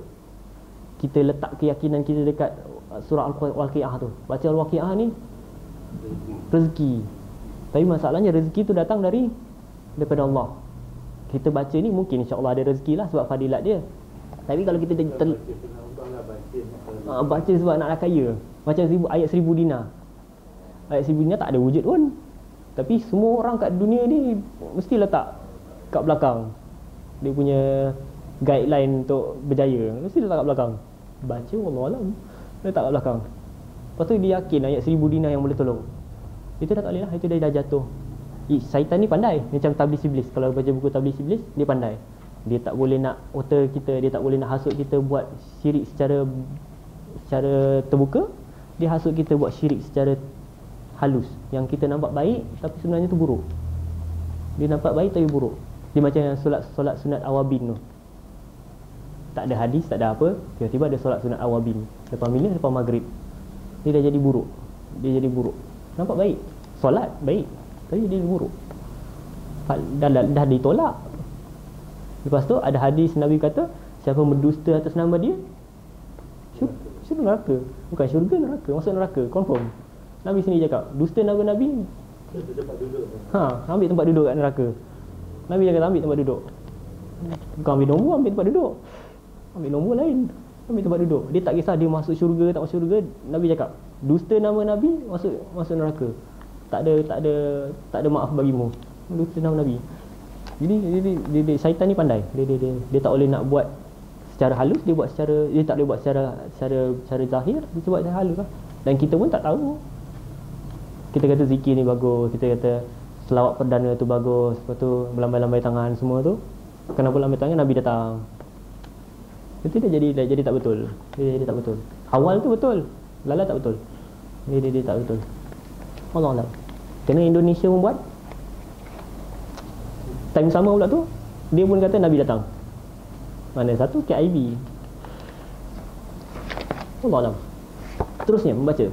kita letak keyakinan kita dekat surah Al-Waqiah tu. Baca Al-Waqiah ni rezeki. Tapi masalahnya rezeki tu datang daripada Allah. Kita baca ni mungkin insya-Allah ada rezeki lah sebab fadilat dia. Tapi kalau kita baca sebab nak kaya, macam ayat 1000 dinar. Ayat 1000 dinar tak ada wujud pun. Tapi semua orang kat dunia ni mesti letak kat belakang. Dia punya guideline untuk berjaya mesti letak kat belakang. Baca wallahualam, letak kat belakang. Lepas tu dia yakin ayat 1000 dinar yang boleh tolong. Itu dah tak boleh lah, itu dah jatuh. Syaitan ni pandai, macam tablis iblis. Kalau baca buku tablis iblis, dia pandai. Dia tak boleh nak otor kita, dia tak boleh nak hasut kita buat syirik secara terbuka. Dia hasut kita buat syirik secara halus. Yang kita nampak baik tapi sebenarnya tu buruk. Dia nampak baik tapi buruk. Dia macam yang solat sunat awabin tu. Tak ada hadis, tak ada apa, tiba-tiba ada solat sunat awabin lepas milah, lepas maghrib. Dia dah jadi buruk. Dia jadi buruk. Nampak baik, solat baik, tapi dia buruk. Dah ditolak. Lepas tu ada hadis Nabi kata, siapa mendusta atas nama dia, syurga neraka. Bukan syurga, neraka. Masuk neraka, confirm. Nabi sendiri cakap, dusta nama Nabi, ambil tempat duduk kat neraka. Nabi cakap ambil tempat duduk. Bukan ambil nombor, ambil tempat duduk. Ambil nombor lain, ambil tempat duduk. Dia tak kisah dia masuk syurga tak masuk syurga. Nabi cakap, dusta nama Nabi, masuk neraka. Tak ada maaf bagimu. Dusta nama Nabi. Jadi syaitan ni pandai. Dia tak boleh nak buat secara halus, dia tak boleh buat secara zahir, dia buat secara halus lah. Dan kita pun tak tahu. Kita kata zikir ni bagus, kita kata selawat perdana tu bagus, lepas tu melambai-lambai tangan semua tu. Kenapa lambai tangan? Nabi datang. Itu dah jadi tak betul. Dia jadi tak betul. Awal tu betul, lala tak betul. Dia tak betul. Allah Allah. Kena Indonesia membuat. Time sama pula tu, dia pun kata Nabi datang. Mana satu KIV. Allah Allah. Terusnya membaca.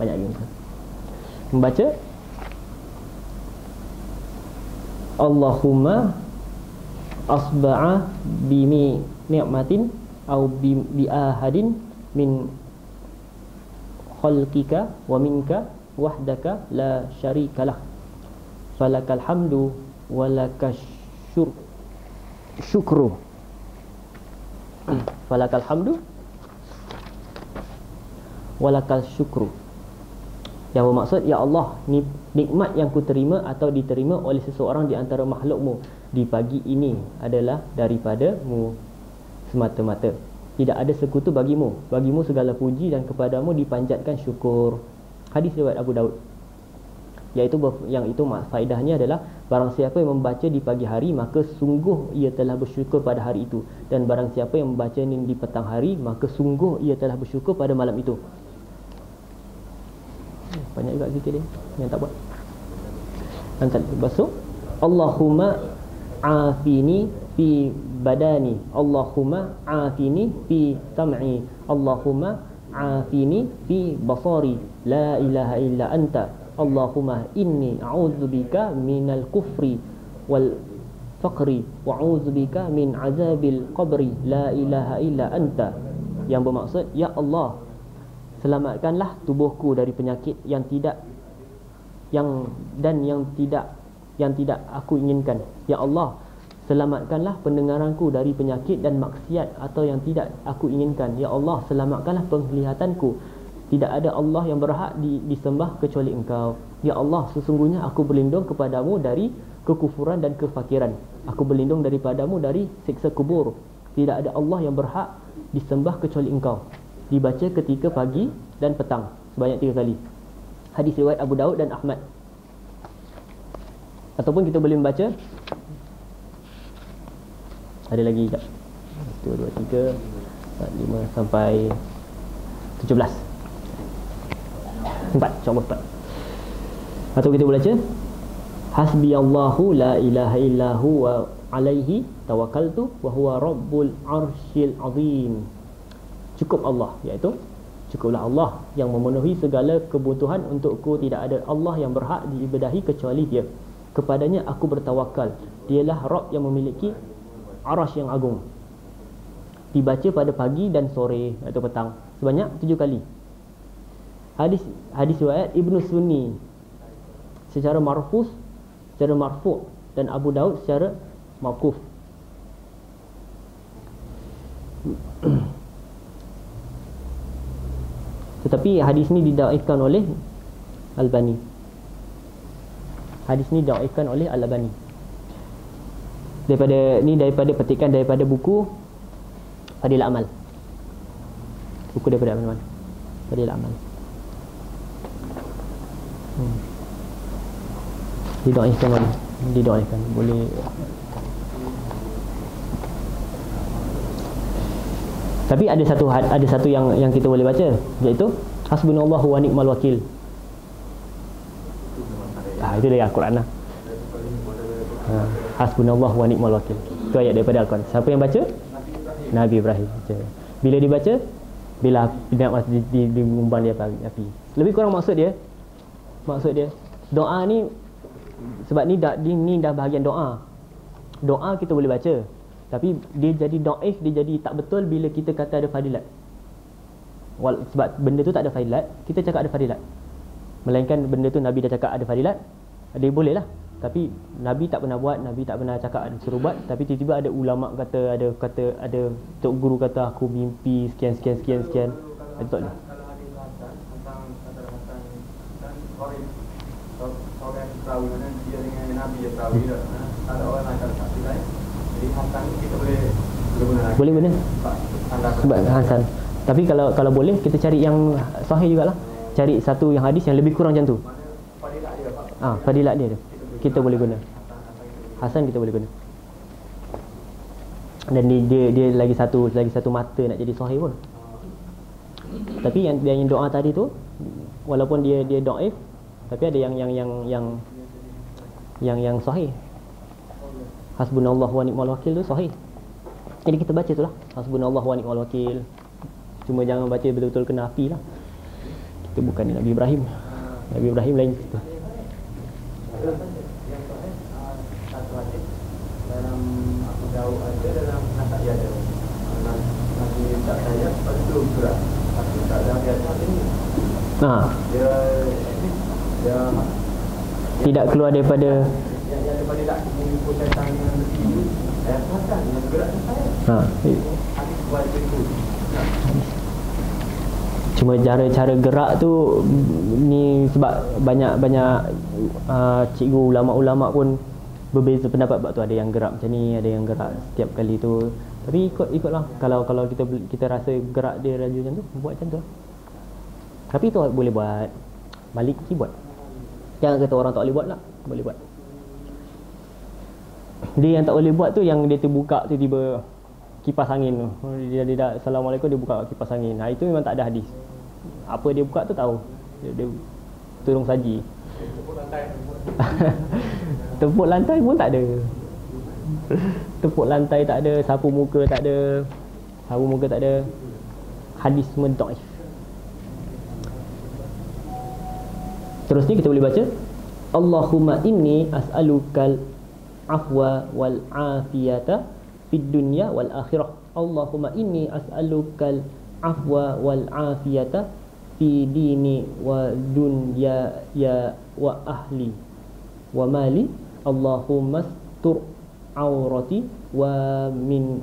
Banyak lagi. Membaca Allahumma asba'a bimi ni'matin au bi ahadin min khalqika wa minka wahdaka la syarikalah falakal hamdu walakas syukru falakal hamdu walakal syukru. Yang bermaksud, ya Allah, nikmat yang ku terima atau diterima oleh seseorang di antara makhlukmu di pagi ini adalah daripadamu semata-mata. Tidak ada sekutu bagimu. Bagimu segala puji dan kepadamu dipanjatkan syukur. Hadis riwayat Abu Daud. Yang itu faedahnya adalah barang siapa yang membaca di pagi hari maka sungguh ia telah bersyukur pada hari itu, dan barang siapa yang membaca di petang hari maka sungguh ia telah bersyukur pada malam itu. Banyak juga zikir dia yang tak buat. Nanti basuh Allahumma afini fi badani, Allahumma afini fi sam'i, Allahumma afini fi basari, la ilaha illa anta, Allahumma inni a'udzubika minal kufri wal faqri wa a'udzubika min azabil qabri, la ilaha illa anta. Yang bermaksud, ya Allah, selamatkanlah tubuhku dari penyakit yang tidak aku inginkan. Ya Allah, selamatkanlah pendengaranku dari penyakit dan maksiat atau yang tidak aku inginkan. Ya Allah, selamatkanlah penglihatanku. Tidak ada Allah yang berhak disembah kecuali Engkau. Ya Allah, sesungguhnya aku berlindung kepadamu dari kekufuran dan kefakiran. Aku berlindung daripadamu dari siksa kubur. Tidak ada Allah yang berhak disembah kecuali Engkau. Dibaca ketika pagi dan petang sebanyak 3 kali. Hadis riwayat Abu Daud dan Ahmad. Ataupun kita boleh membaca, ada lagi tak? 1, 2, 3, 4, 5 sampai 17. 4, insya-Allah 4. Atau kita boleh baca hasbiyallahu la ilaha illahu wa alaihi tawakkaltu wa huwa rabbul arsyil azim. Cukup Allah, iaitu cukuplah Allah yang memenuhi segala kebutuhan untukku, tidak ada Allah yang berhak diibadahi kecuali Dia. Kepadanya aku bertawakal. Dialah Rabb yang memiliki arasy yang agung. Dibaca pada pagi dan sore atau petang sebanyak 7 kali. Hadis riwayat Ibnu Sunni secara marfu' dan Abu Daud secara mauquf. Tetapi hadis ni didhaifkan oleh Albani. Hadis ni didhaifkan oleh Albani. Daripada petikan daripada buku Fadil Amal. Buku daripada mana? Fadil Amal. Didhaifkan boleh. Tapi ada satu yang kita boleh baca, iaitu hasbunallahu wa ni'mal wakil. Itu dari Al-Quran lah. Hasbunallahu wa ni'mal wakil. Itu ayat daripada Al-Quran. Siapa yang baca? Nabi Ibrahim. Bila dibaca, bila diumbang di api. Lebih kurang maksud dia doa ni, sebab ni dah bahagian doa. Doa kita boleh baca, tapi dia jadi dhaif, dia jadi tak betul bila kita kata ada fadilat. Sebab benda tu tak ada fadilat, kita cakap ada fadilat. Melainkan benda tu Nabi dah cakap ada fadilat, dia boleh lah. Tapi Nabi tak pernah buat, Nabi tak pernah cakap suruh buat. Tapi tiba-tiba ada ulama kata, ada tok guru kata aku mimpi sekian. Itu tak boleh. Orang tahu mana dia dengan Nabi dia tahu dia. Ada orang nak cakap lain. Jadi hasan kita boleh guna lagi. Boleh benar. Sebab hasan. Tapi kalau boleh kita cari yang sahih jugalah. Cari satu yang hadis yang lebih kurang macam tu. Fadilat dia Pak. Fadilat dia tu. Kita boleh guna. Hasan kita boleh guna. Dan dia lagi satu mata nak jadi sahih pun. Tapi yang doa tadi tu, walaupun dia dhaif, tapi ada yang sahih. Hasbunallahu wa ni'mal wakil tu sahih. Jadi kita baca tu lah, hasbunallahu wa ni'mal wakil. Cuma jangan baca betul-betul kena api lah. Kita bukan Nabi Ibrahim. Nabi Ibrahim lain kita. Yang sahih satu hadis dalam Abu Daud ada, dalam Nasa'i ada. Nabi tak saya lepas tu gerak. Tapi tak ada biasa ni. Dia tidak keluar daripada yang daripada tak mengikut setan yang begini, pasal yang gerak saya. Hadis buat itu. Cuma cara gerak tu ni sebab banyak cikgu ulama-ulama pun berbeza pendapat. Sebab tu ada yang gerak macam ni, ada yang gerak setiap kali tu. Tapi ikutlah. Kalau kita rasa gerak dia laju macam tu, buat macam tu lah. Tapi tu boleh buat. Maliki buat. Jangan kata orang tak boleh buat lah. Boleh buat. Dia yang tak boleh buat tu yang dia terbuka tiba-tiba kipas angin tu. Dia dah Assalamualaikum, dia buka kipas angin. Itu memang tak ada hadis. Apa dia buka tu tahu. Dia turung saji. Tepuk lantai pun tak ada. Tepuk lantai tak ada, sapu muka tak ada. Hadis semua dhaif. Terus ni kita boleh baca Allahumma inni as'alukal afwa wal afiyata fid dunya wal akhirah. Allahumma inni as'alukal afwa wal afiyata fi dini wa dunya ya wa ahli wa mali. Allahumma astur aurati wa min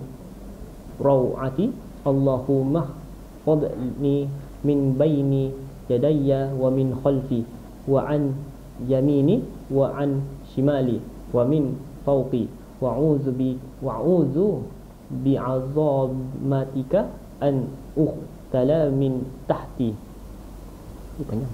rawati. Allahumma khudni min baini yadayya wa min khalfi wa an yamini wa an shimali wa min fawqi wa'udzu bi'azamatika an ukhtala min tahti. Banyak.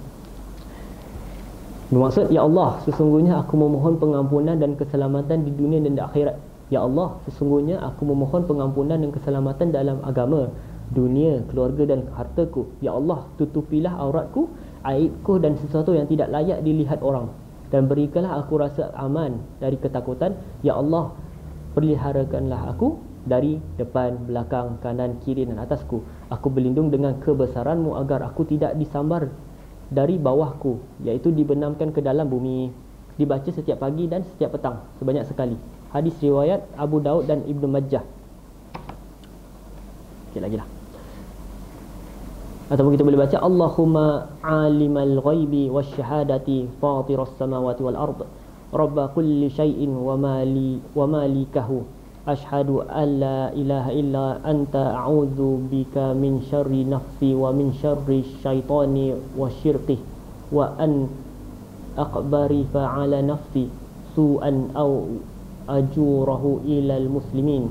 Bermaksud, ya Allah, sesungguhnya aku memohon pengampunan dan keselamatan di dunia dan di akhirat. Ya Allah, sesungguhnya aku memohon pengampunan dan keselamatan dalam agama. dunia, keluarga dan hartaku. Ya Allah, tutupilah auratku, aibku dan sesuatu yang tidak layak dilihat orang, dan berikanlah aku rasa aman dari ketakutan. Ya Allah, peliharakanlah aku dari depan, belakang, kanan, kiri dan atasku. Aku berlindung dengan kebesaranmu agar aku tidak disambar dari bawahku, iaitu dibenamkan ke dalam bumi. Dibaca setiap pagi dan setiap petang sebanyak sekali. Hadis riwayat Abu Daud dan Ibnu Majah. Sikit lagi lah. Ataupun kita boleh baca Allahumma alimal ghaibi wasyahadati fatiras samawati wal ard rabba kulli syai'in wa malikahu ashhadu an la ilaha illa anta a'udzu bika min syarri nafsi wa min syarri syaitani wa syirkih wa an aqbari fa'ala nafsi su'an aw ajurahu ilal muslimin.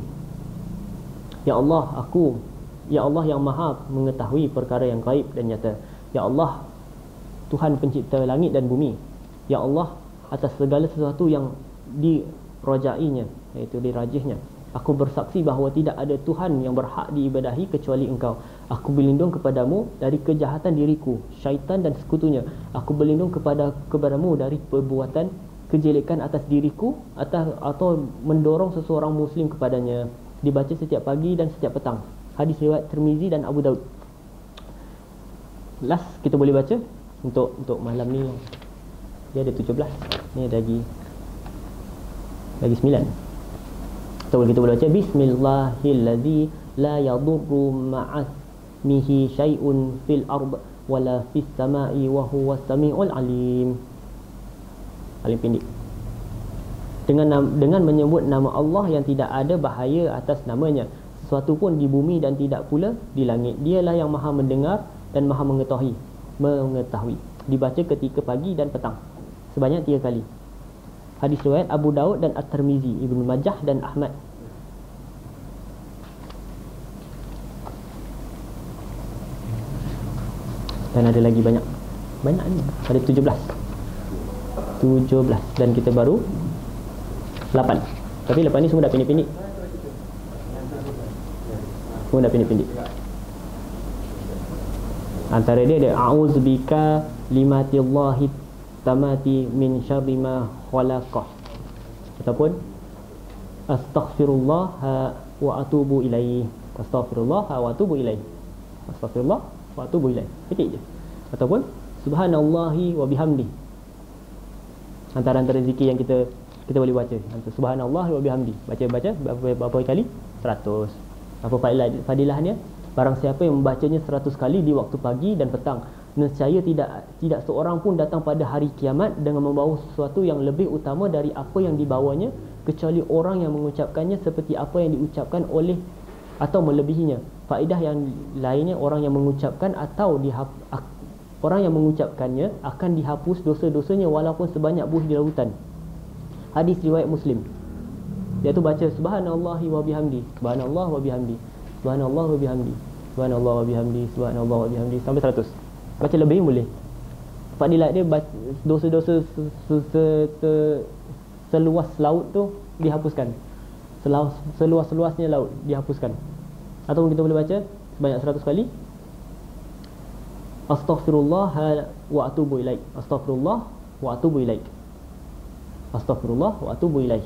Ya Allah, Ya Allah yang maha mengetahui perkara yang gaib dan nyata. Ya Allah, Tuhan pencipta langit dan bumi. Ya Allah, atas segala sesuatu yang dirajainya, iaitu dirajihnya, aku bersaksi bahawa tidak ada Tuhan yang berhak diibadahi kecuali Engkau. Aku berlindung kepadamu dari kejahatan diriku, syaitan dan sekutunya. Aku berlindung kepadamu dari perbuatan kejelekan atas diriku atau mendorong seseorang muslim kepadanya. Dibaca setiap pagi dan setiap petang. Hadis riwayat Tirmizi dan Abu Daud. Last kita boleh baca untuk malam ni. Dia ada 17. Ni ada lagi 9. Atau kita boleh baca Bismillahilladzi la yadurru ma'asmihi syai'un fil ard wala fis sama'i wa huwas samiul alim. Paling pendek. Dengan menyebut nama Allah yang tidak ada bahaya atas namanya, sesuatu pun di bumi dan tidak pula di langit. Dialah yang maha mendengar dan maha mengetahui. Dibaca ketika pagi dan petang sebanyak 3 kali. Hadis riwayat Abu Daud dan At-Tirmizi, Ibnu Majah dan Ahmad. Dan ada lagi banyak ni. Ada 17 dan kita baru 8. Tapi lepas ni semua dah pendek-pendek. Antara dia ada a'udzubika limatillahi tamati min syarri ma khalaqah, ataupun astaghfirullah wa atubu ilaih. Astaghfirullah wa atubu ilaih. Astaghfirullah wa atubu ilaih. Petik je. Ataupun subhanallahi wa bihamdi. Antara zikir yang kita boleh baca. Subhanallah wa bihamdi. Baca berapa kali? 100. Apa fadilahnya? Barang siapa yang membacanya 100 kali di waktu pagi dan petang, nescaya tidak seorang pun datang pada hari kiamat dengan membawa sesuatu yang lebih utama dari apa yang dibawanya, kecuali orang yang mengucapkannya seperti apa yang diucapkan oleh atau melebihinya. Faedah yang lainnya, orang yang mengucapkannya akan dihapus dosa-dosanya walaupun sebanyak buih di lautan. Hadis riwayat Muslim, iaitu baca subhanallahi wa bihamdi, subhanallah wa bihamdi, subhanallah wa bihamdi, subhanallah wa bihamdi, subhanallah wa bihamdi sampai 100. Baca lebih boleh. Fadilat dia dosa-dosa seluas laut tu dihapuskan. Seluas-luasnya laut dihapuskan. Ataupun kita boleh baca sebanyak 100 kali astaghfirullah wa atubu ilaik. Astaghfirullah wa atubu ilaik. Astaghfirullah wa atubu ilaih,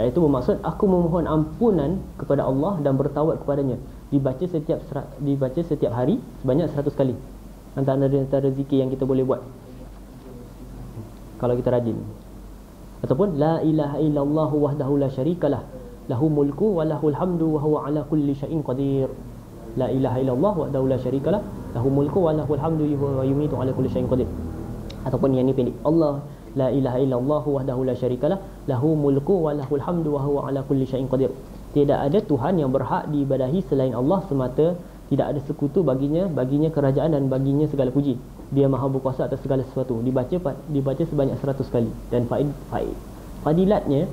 iaitu bermaksud aku memohon ampunan kepada Allah dan bertawab kepadanya. Dibaca setiap hari sebanyak 100 kali. Antara zikir yang kita boleh buat kalau kita rajin. Ataupun la ilaha illallah wahdahu la syarikalah lahu mulku wa lahul hamdu wa huwa ala kulli syai'in qadir. La ilaha illallah wahdahu la syarikalah lahu mulku wa lahul hamdu wa yumitu ala kulli syai'in qadir. Ataupun yang ni pendek, Allah la ilaha illallah wahdahu la syarikalah lahu mulku wa lahul hamdu wa huwa ala kulli syai'in qadir. Tidak ada Tuhan yang berhak diibadahi selain Allah semata, tidak ada sekutu baginya kerajaan dan baginya segala puji. Dia maha berkuasa atas segala sesuatu. Dibaca sebanyak 100 kali. Dan fadilatnya,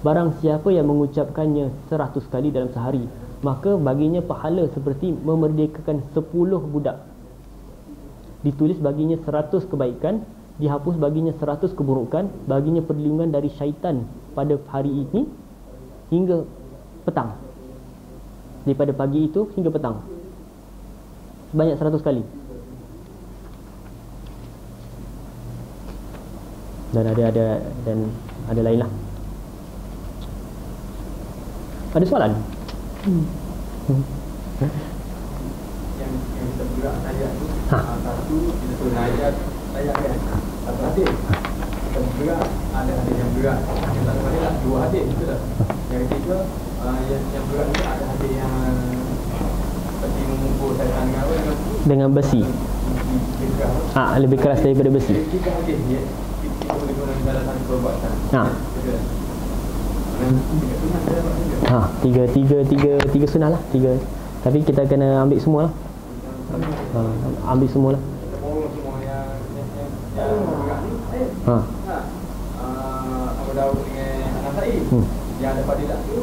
barang siapa yang mengucapkannya 100 kali dalam sehari, maka baginya pahala seperti memerdekakan 10 budak. Ditulis baginya 100 kebaikan, dihapus baginya 100 keburukan, baginya perlindungan dari syaitan pada hari ini hingga petang. Daripada pagi itu hingga petang. sebanyak 100 kali. Dan ada lain lah. Ada soalan? Yang kita berat ayat tu, satu kita suruh ayat kan. Satu hadis. Kita berat, ada hadis yang berat. Yang satu hadis lah, 2 hadis, betul tak? Yang ketiga, yang berat tu ada hadis yang seperti mengumpul syaitan dengan apa Dengan besi. Lebih keras daripada besi. Jadi 3 hadis ni kita boleh guna dalam satu perbuatan. Betul. Tiga sunnah lah. Tapi kita kena ambil semua lah. Ambil semua lah. Kita borong semua yang berat ni. Abu Daud dengan An-Nasa'i yang ada fadilah tu.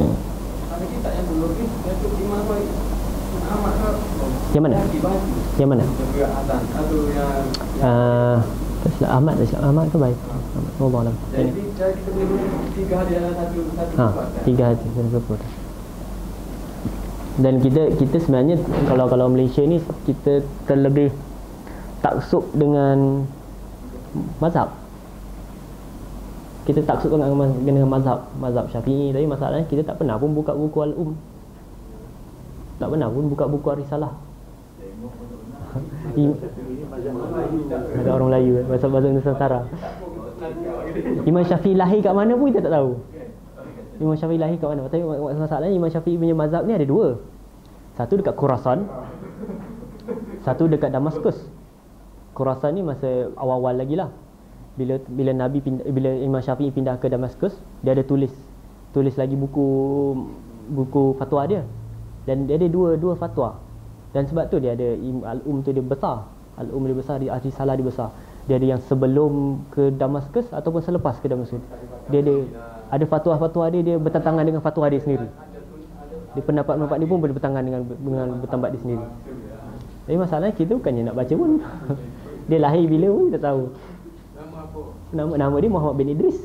Ada kitab yang dulu ni yang tu Imam Ahmad ke? Yang mana? Yang mana? Yang berat Hasan. Satu yang Ahmad ke baik? Allah Alam. jadi kita boleh guna 3 hadis dalam satu perbuatan. 3 hadis dalam satu perbuatan. Dan kita sebenarnya kalau Malaysia ni kita terlebih taksub dengan mazhab. Kita taksub dengan mazhab Syafi'i, tapi masalahnya kita tak pernah pun buka buku Al-Um. Tak pernah pun buka buku Ar-Risalah. Ada orang Melayu bahasa Nusantara. Imam Syafi'i lahir kat mana pun kita tak tahu. Imam Syafi'i lahir kat mana? Tapi masalahnya Imam Syafi'i punya mazhab ni ada 2. Satu dekat Khurasan, satu dekat Damaskus. Khurasan ni masa awal-awal lagi lah. Bila Imam Syafi'i pindah ke Damaskus, dia ada tulis lagi buku fatwa dia. Dan dia ada dua fatwa. Dan sebab tu dia ada Al-Um tu dia besar. Al-Um dia besar, Ar-Risalah dia besar. Dia ada yang sebelum ke Damaskus ataupun selepas ke Damaskus. Dia ada fatwa-fatwa dia bertentangan dengan fatwa dia sendiri. Dia pendapat dia pun bertentangan dengan pendapat dia sendiri. Tapi masalahnya kita bukannya nak baca pun. Dia lahir bila pun kita tahu. Nama dia Muhammad bin Idris.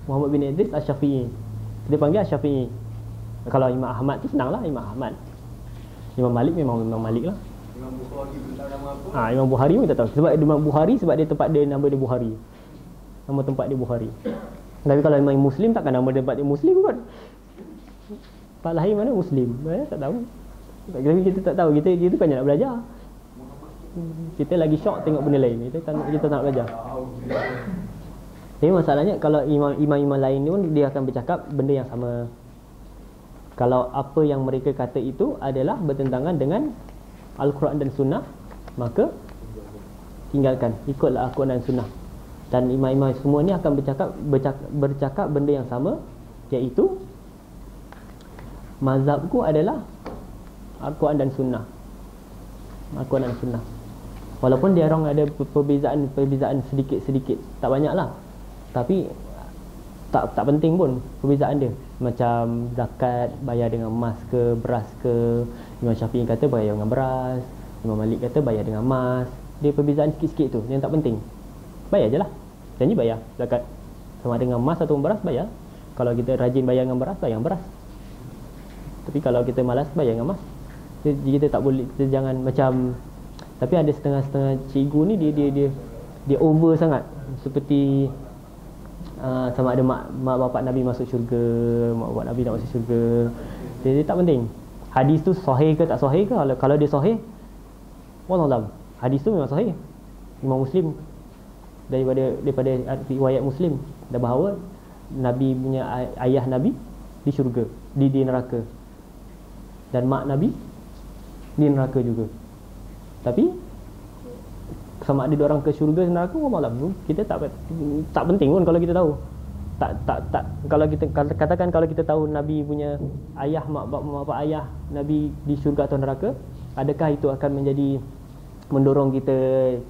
Muhammad bin Idris Asy-Syafi'i. Dia panggil Asy-Syafi'i. Kalau Imam Ahmad tu senanglah, Imam Ahmad. Imam Malik memang Imam Malik lah. Imam Bukhari pun tahu nama apa? Imam Bukhari pun tak tahu. Sebab Imam Bukhari sebab dia tempat dia nama dia Bukhari. Nama tempat dia Bukhari. Tapi kalau Imam Muslim takkan nama tempat dia Muslim kot. Tempat lahir mana Muslim? Tak tahu. Tapi kita tak tahu. Kita kan nak belajar. Kita lagi shock tengok benda lain. Kita tak nak belajar. Tapi masalahnya kalau imam-imam lain ni pun dia akan bercakap benda yang sama. Kalau apa yang mereka kata itu adalah bertentangan dengan Al-Quran dan Sunnah, maka tinggalkan, ikutlah Al-Quran dan Sunnah. Dan imam-imam semua ni akan bercakap benda yang sama, iaitu mazhabku adalah Al-Quran dan Sunnah. Al-Quran dan Sunnah. Walaupun dia orang ada perbezaan sedikit-sedikit, tak banyak lah, tapi tak penting pun perbezaan dia. Macam zakat bayar dengan emas ke beras ke, Imam Syafi'i kata bayar dengan beras, Imam Malik kata bayar dengan emas. Dia perbezaan sikit-sikit tu yang tak penting. Bayar je lah. Janji bayar zakat. Sama dengan emas atau beras, bayar. Kalau kita rajin bayar dengan beras, bayar dengan beras. Tapi kalau kita malas, bayar dengan emas. Kita tak boleh, kita jangan macam. Tapi ada setengah-setengah cikgu ni dia over sangat. Seperti sama ada mak bapak Nabi masuk syurga, mak bapak Nabi nak masuk syurga. Jadi tak penting hadis tu sahih ke tak sahih ke. Kalau dia sahih, wallahualam, hadis tu memang sahih. Imam Muslim daripada riwayat Muslim dah bahawa Nabi punya ayah Nabi di syurga, di neraka, dan mak Nabi di neraka juga. Tapi sama ada orang ke syurga neraka, wallahualam, kita tak penting pun kalau kita tahu. Tak kalau kita katakan kalau kita tahu Nabi punya ayah, mak bapak ayah Nabi di syurga atau neraka, adakah itu akan menjadi mendorong kita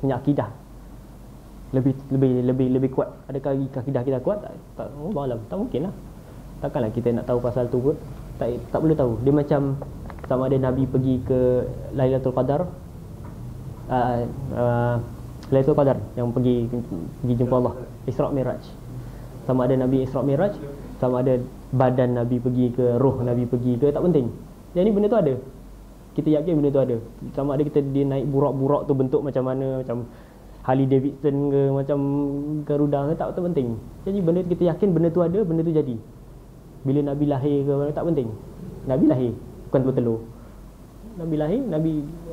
punya akidah lebih kuat? Adakah akidah kita kuat? Tak wallahualam, tak mungkin lah. Takkanlah kita nak tahu pasal tu kot. Tak boleh tahu. Dia macam sama ada Nabi pergi ke Lailatul Qadar, Lailatul Qadar yang pergi jumpa Allah, Isra' Miraj. Sama ada Nabi Isra' Miraj, sama ada badan Nabi pergi ke, roh Nabi pergi ke, tak penting. Jadi benda tu ada. kita yakin benda tu ada. Sama ada kita dia naik burak-burak tu bentuk macam mana, macam Harley Davidson ke, macam Garuda ke, tak penting. Jadi benda tu kita yakin benda tu ada, benda tu jadi. Bila Nabi lahir ke, tak penting. Nabi lahir, bukan telur-telur. Nabi lahir, Nabi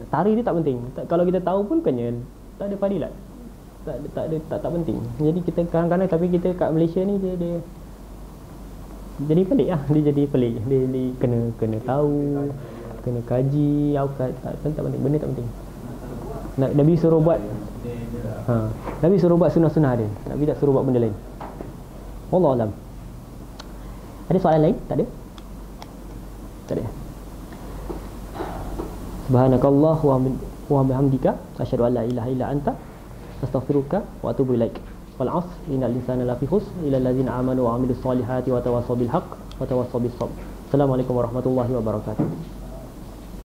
tarikh dia tak penting. Kalau kita tahu pun bukannya tak ada fadilat. Tak penting. Jadi kita kadang-kadang, tapi kita kat Malaysia ni dia jadi pelik lah. Dia jadi pelik. Dia kena tahu, kena kaji, tak penting. Benda tak penting. Nabi suruh buat Nabi suruh buat sunnah-sunnah dia. Nabi tak suruh buat benda lain. Wallahu alam. Ada soalan lain? Tak ada? Tak ada. Subhanakallah wa bihamdika asyhadu an la ilaha illa anta astaghfiruka wa atubu ilaik. Wal 'asr innal insana lafi khusr illa allazina amanu wa 'amilus solihati wa tawassaw bil haqq wa tawassaw bis sabr. Assalamualaikum warahmatullahi wabarakatuh.